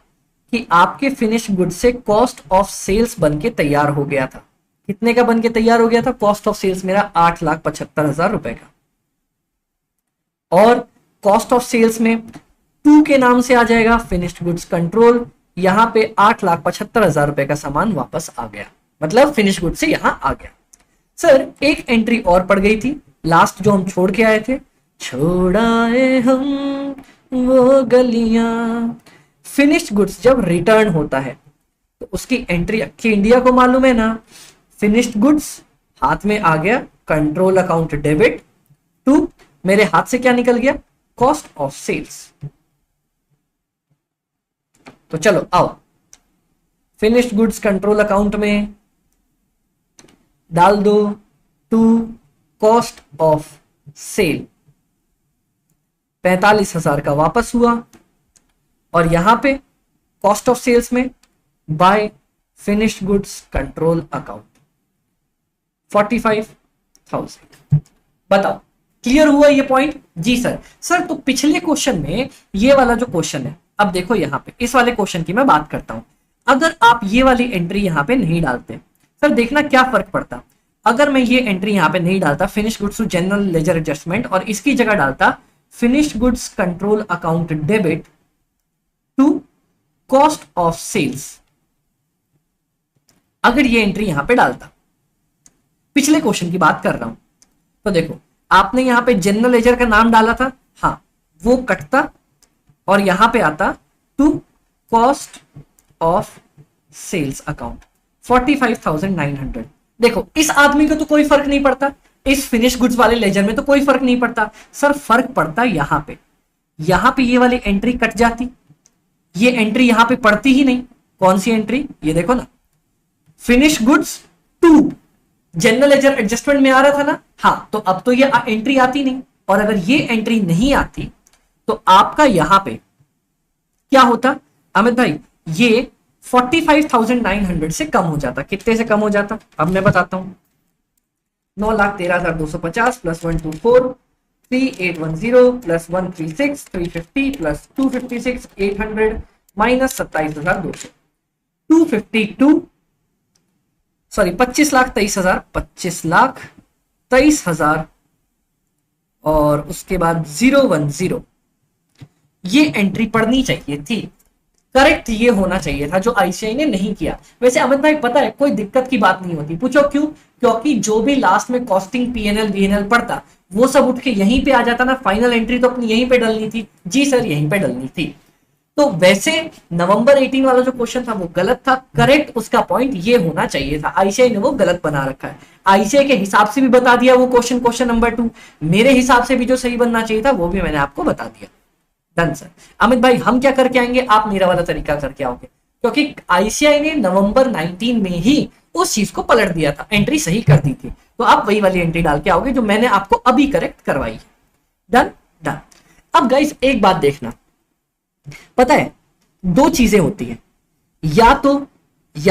कि आपके फिनिश गुड्स से कॉस्ट ऑफ सेल्स बन के तैयार हो गया था। कितने का बन के तैयार हो गया था? कॉस्ट ऑफ सेल्स मेरा 8,75,000 रुपए का। और कॉस्ट ऑफ सेल्स में 2 के नाम से आ जाएगा फिनिश्ड गुड्स कंट्रोल, यहां पे 8,75,000 रुपए का सामान वापस आ गया, मतलब फिनिश गुड से यहां आ गया। सर एक एंट्री और पड़ गई थी लास्ट जो हम छोड़ के आए थे, छोड़ाए हम वो गलियां। फिनिश्ड गुड्स जब रिटर्न होता है तो उसकी एंट्री अक्की इंडिया को मालूम है ना, फिनिश्ड गुड्स हाथ में आ गया कंट्रोल अकाउंट डेबिट टू, मेरे हाथ से क्या निकल गया? Cost of sales. तो चलो आओ फिनिश्ड गुड्स कंट्रोल अकाउंट में डाल दो टू कॉस्ट ऑफ सेल, 45,000 का वापस हुआ, और यहां पे कॉस्ट ऑफ सेल्स में by finished goods control account 45,000। बताओ क्लियर हुआ ये पॉइंट? जी सर। सर तो पिछले क्वेश्चन में ये वाला जो क्वेश्चन है, अब देखो यहां पे इस वाले क्वेश्चन की मैं बात करता हूं, अगर आप ये वाली एंट्री यहां पे नहीं डालते, सर देखना क्या फर्क पड़ता। अगर मैं ये एंट्री यहां पे नहीं डालता finish goods to general ledger adjustment, और इसकी जगह डालता finish goods control account debit to cost of sales, अगर ये एंट्री यहां पे डालता, पिछले क्वेश्चन की बात कर रहा हूं, तो देखो आपने यहां पे जनरल लेजर का नाम डाला था, हाँ वो कटता और यहां पे आता to cost of sales account 45,900। देखो इस आदमी को तो कोई फर्क नहीं पड़ता, इस फिनिश गुड्स वाले लेजर में तो कोई फर्क नहीं पड़ता, सर फर्क पड़ता यहां पे ये वाली एंट्री कट जाती, ये एंट्री यहां पे पड़ती ही नहीं। कौन सी एंट्री? ये देखो ना, finish goods to general ledger adjustment में आ रहा था ना, हाँ तो अब तो ये एंट्री आती नहीं, और अगर ये एंट्री नहीं आती तो आपका यहां पे क्या होता अमित भाई? ये 45,900 से कम हो जाता। कितने से कम हो जाता? अब मैं बताता हूं, 9,13,250 plus 124 3810 plus 136 350 plus 256 800 minus 27,200 252 sorry 25,23,000 25,23,000 और उसके बाद 010, ये एंट्री पढ़नी चाहिए थी, करेक्ट ये होना चाहिए था, जो आईसीआई ने नहीं किया। वैसे अमित भाई पता है कोई दिक्कत की बात नहीं होती, पूछो क्यों? क्योंकि जो भी लास्ट में कॉस्टिंग पीएनएल वीएनएल पढ़ता वो सब उठ के यहीं पे आ जाता ना, फाइनल एंट्री तो अपनी यहीं पे डलनी थी। जी सर यहीं पे डलनी थी। तो वैसे नवंबर 18 वाला जो क्वेश्चन था वो गलत था, करेक्ट उसका पॉइंट ये होना चाहिए था, आईसीआई ने वो गलत बना रखा है। आईसीआई के हिसाब से भी बता दिया वो क्वेश्चन नंबर 2, मेरे हिसाब से भी जो सही बनना चाहिए था वो भी मैंने आपको बता दिया। Done sir. अमित भाई हम क्या करके आएंगे, आप मेरा वाला तरीका करके आओगे, क्योंकि आईसीआई ने नवंबर 19 में ही उस चीज को पलट दिया था, एंट्री सही कर दी थी। तो आप वही वाली एंट्री डाल के आओगे जो मैंने आपको अभी करेक्ट करवाई है। Done done. अब गाइस एक बात देखना, पता है दो चीजें होती है, या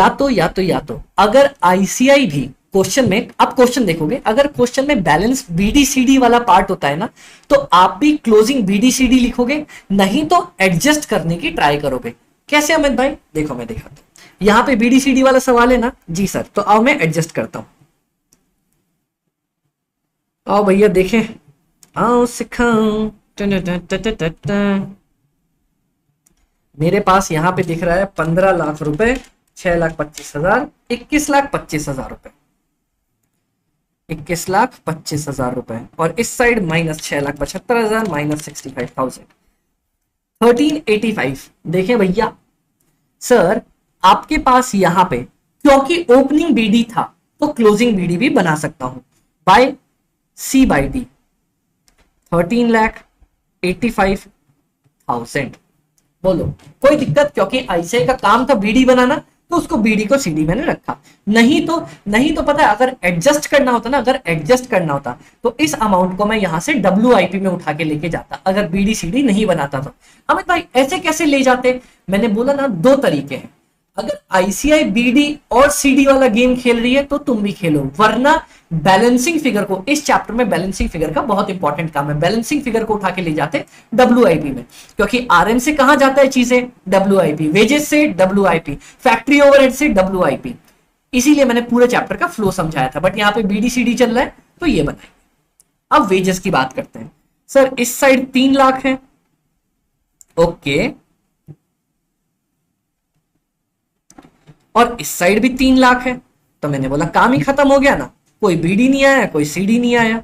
तो अगर आईसीआई भी क्वेश्चन में, अब क्वेश्चन देखोगे, अगर क्वेश्चन में बैलेंस बीडीसीडी वाला पार्ट होता है ना, तो आप भी क्लोजिंग बीडीसीडी लिखोगे, नहीं तो एडजस्ट करने की ट्राई करोगे। कैसे अमित भाई? देखो मैं दिखाता हूं, यहां पे बीडीसीडी वाला सवाल है ना जी सर, तो आओ मैं एडजस्ट करता हूं। आओ भैया देखें, आओ सिखाऊं। मेरे पास यहां पे दिख रहा है 15 लाख रुपए, 6,25,000, 21,25,000 रुपए, 21,25,000 रुपए, और इस साइड -6,75,000 -65,000, 1385। देखें भैया सर, आपके पास यहां पे क्योंकि ओपनिंग बीडी था तो क्लोजिंग बीडी भी बना सकता हूं बाय सी बाई डी, 13,85,000। बोलो कोई दिक्कत? क्योंकि आईसीआई का काम था बीडी बनाना, तो उसको बीडी को सीडी मैंने रखा। नहीं तो पता है, अगर एडजस्ट करना होता ना, अगर एडजस्ट करना होता तो इस अमाउंट को मैं यहां से डब्ल्यूआईपी में उठा के लेके जाता, अगर बीडी सीडी नहीं बनाता तो। अमित भाई ऐसे कैसे ले जाते? मैंने बोला ना दो तरीके हैं, अगर आईसीआई बीडी और सीडी वाला गेम खेल रही है तो तुम भी खेलो, वरना बैलेंसिंग फिगर को, इस चैप्टर में बैलेंसिंग फिगर का बहुत इंपॉर्टेंट काम है, बैलेंसिंग फिगर को उठा के ले जाते डब्ल्यूआईपी में, क्योंकि आरएम से कहां जाता है चीजें? डब्ल्यूआईपी, वेजेस से डब्ल्यूआईपी, फैक्ट्री ओवरहेड से डब्ल्यूआईपी। इसीलिए मैंने पूरे चैप्टर का फ्लो समझाया था, बट यहां पे बीडी सीडी चल रहा है तो ये बनाए। अब वेजेस की बात करते हैं। सर इस साइड 3 लाख है, ओके, और इस साइड भी 3 लाख है, तो मैंने बोला काम ही खत्म हो गया ना, कोई बीडी नहीं आया, कोई सीडी नहीं आया।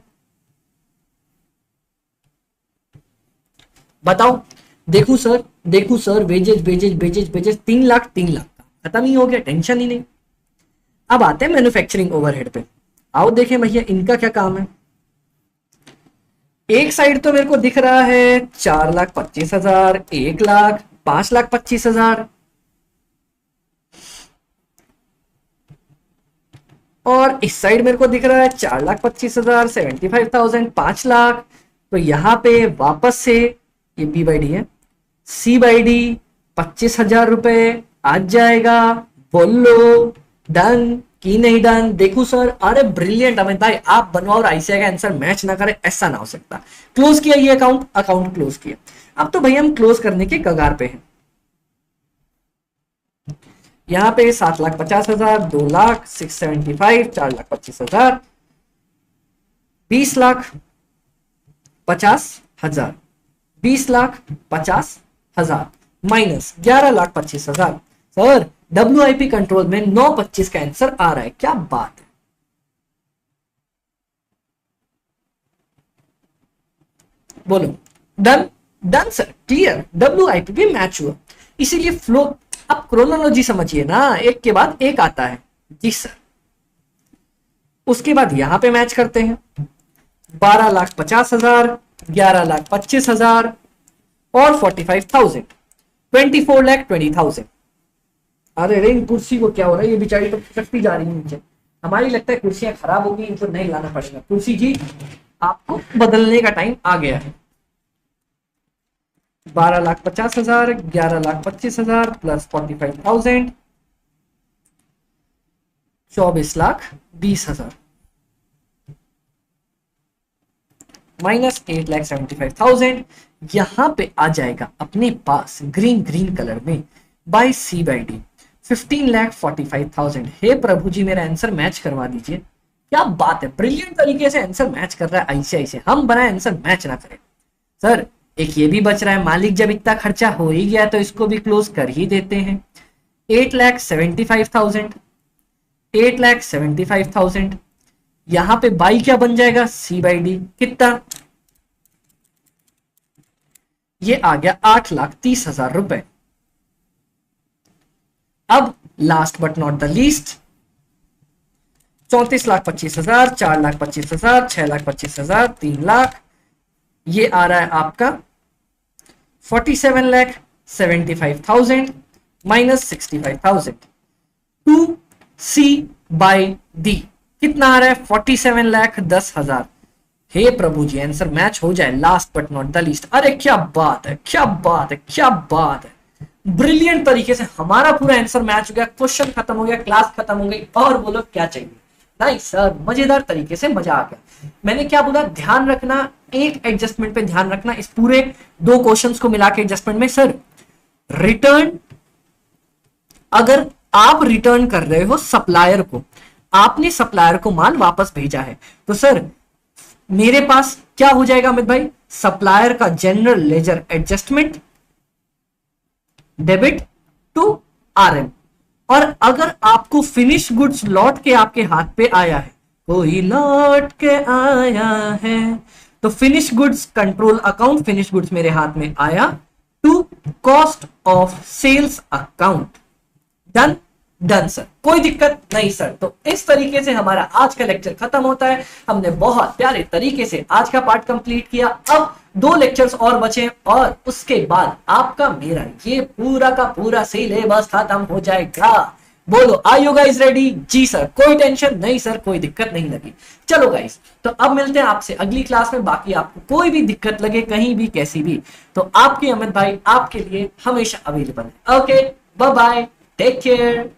बताओ, देखू sir, wages wages wages wages, 3 lakh का खत्म ही हो गया, टेंशन ही नहीं। अब आते हैं मैन्युफैक्चरिंग ओवरहेड पे। आओ देखें भैया इनका क्या काम है। एक साइड तो मेरे को दिख रहा है 4,25,000, 1 लाख, 5,25,000, और इस साइड मेरे को दिख रहा है 4,25,000, 75,000, 5 लाख। तो यहां पे वापस से ये बी बाई डी है, सी बाई डी 25,000 रुपए आ जाएगा। बोलो डन की नहीं डन? देखो सर, अरे ब्रिलियंट अमित भाई, आप बनवाओ और आईसीआई का आंसर मैच ना करे, ऐसा ना हो सकता। क्लोज किया ये अकाउंट क्लोज किया। अब तो भैया हम क्लोज करने के कगार पे हैं। यहां पे 7,50,000, 2 lakh, 675, 4,25,000, 20,50,000, 20,50,000 minus 11,25,000। Sir WIP control में 925 का आंसर आ रहा है, क्या बात है। बोलो done done sir, clear, WIP भी मैच हुआ, इसीलिए फ्लो। अब क्रोनोलॉजी समझिए ना, एक के बाद एक आता है जी सर। उसके बाद यहां पे मैच करते हैं, 12,50,000, 11,25,000 और 45,000, 24,20,000। अरे रे इन कुर्सी को क्या हो रहा है, ये बेचारी तो खिसकती जा रही है नीचे। हमारी लगता है कुर्सियां खराब हो गई, इनको नहीं लाना पड़ेगा। कुर्सी जी आपको बदलने का टाइम आ गया है। 12,50,000, 11,25,000 प्लस 45,000, 24,20,000 माइनस 8,75,000। यहां पे आ जाएगा अपने पास ग्रीन कलर में बाय सी बाई डी 15,45,000। हे प्रभु जी, मेरा आंसर मैच करवा दीजिए। क्या बात है, ब्रिलियंट तरीके से आंसर मैच कर रहा है आईसीआई से। हम बनाए आंसर मैच ना करें। सर एक ये भी बच रहा है, मालिक जब इतना खर्चा हो ही गया तो इसको भी क्लोज कर ही देते हैं। 8,75,000, 8,75,000। यहां पे बाई क्या बन जाएगा? सी बाई डी, कितना? ये आ गया 8,30,000 रुपए। अब last but not the least, 34,25,000, 4,25,000, 6,25,000, 3 lakh, ये आ रहा है आपका 47,75,000 माइनस 65,000। 2C बाय दी, कितना आ रहा है 47,10,000। हे प्रभु जी, आंसर मैच हो जाए, last but not the least. अरे क्या बात है, क्या बात है, क्या बात है, ब्रिलियंट तरीके से हमारा पूरा आंसर मैच हो गया, क्वेश्चन खत्म हो गया, क्लास खत्म हो गई, और बोलो क्या चाहिए। नाइस सर, मजेदार तरीके से मजा आ गया। मैंने क्या बोला, ध्यान रखना, एक एडजस्टमेंट पे ध्यान रखना, इस पूरे 2 क्वेश्चंस को मिला के एडजस्टमेंट में सर, रिटर्न, अगर आप रिटर्न कर रहे हो सप्लायर को, आपने सप्लायर को माल वापस भेजा है, तो सर मेरे पास क्या हो जाएगा अमित भाई, सप्लायर का general ledger adjustment debit to RM. और अगर आपको फिनिश गुड्स लौट के आपके हाथ पे आया है, कोई लौट के आया है, तो finish goods control account, finish goods मेरे हाथ में आया, to cost of sales account. Done, done sir, कोई दिक्कत नहीं सर। तो इस तरीके से हमारा आज का लेक्चर खत्म होता है। हमने बहुत प्यारे तरीके से आज का पार्ट कंप्लीट किया। अब 2 लेक्चर्स और बचे और उसके बाद आपका मेरा ये पूरा का पूरा सिलेबस खत्म हो जाएगा। बोलो, आर यू गाइस रेडी? जी सर, कोई टेंशन नहीं सर, कोई दिक्कत नहीं लगी। चलो गाइस, तो अब मिलते हैं आपसे अगली क्लास में। बाकी आपको कोई भी दिक्कत लगे कहीं भी कैसी भी, तो आपके अमित भाई आपके लिए हमेशा अवेलेबल है। Okay, bye bye, take care.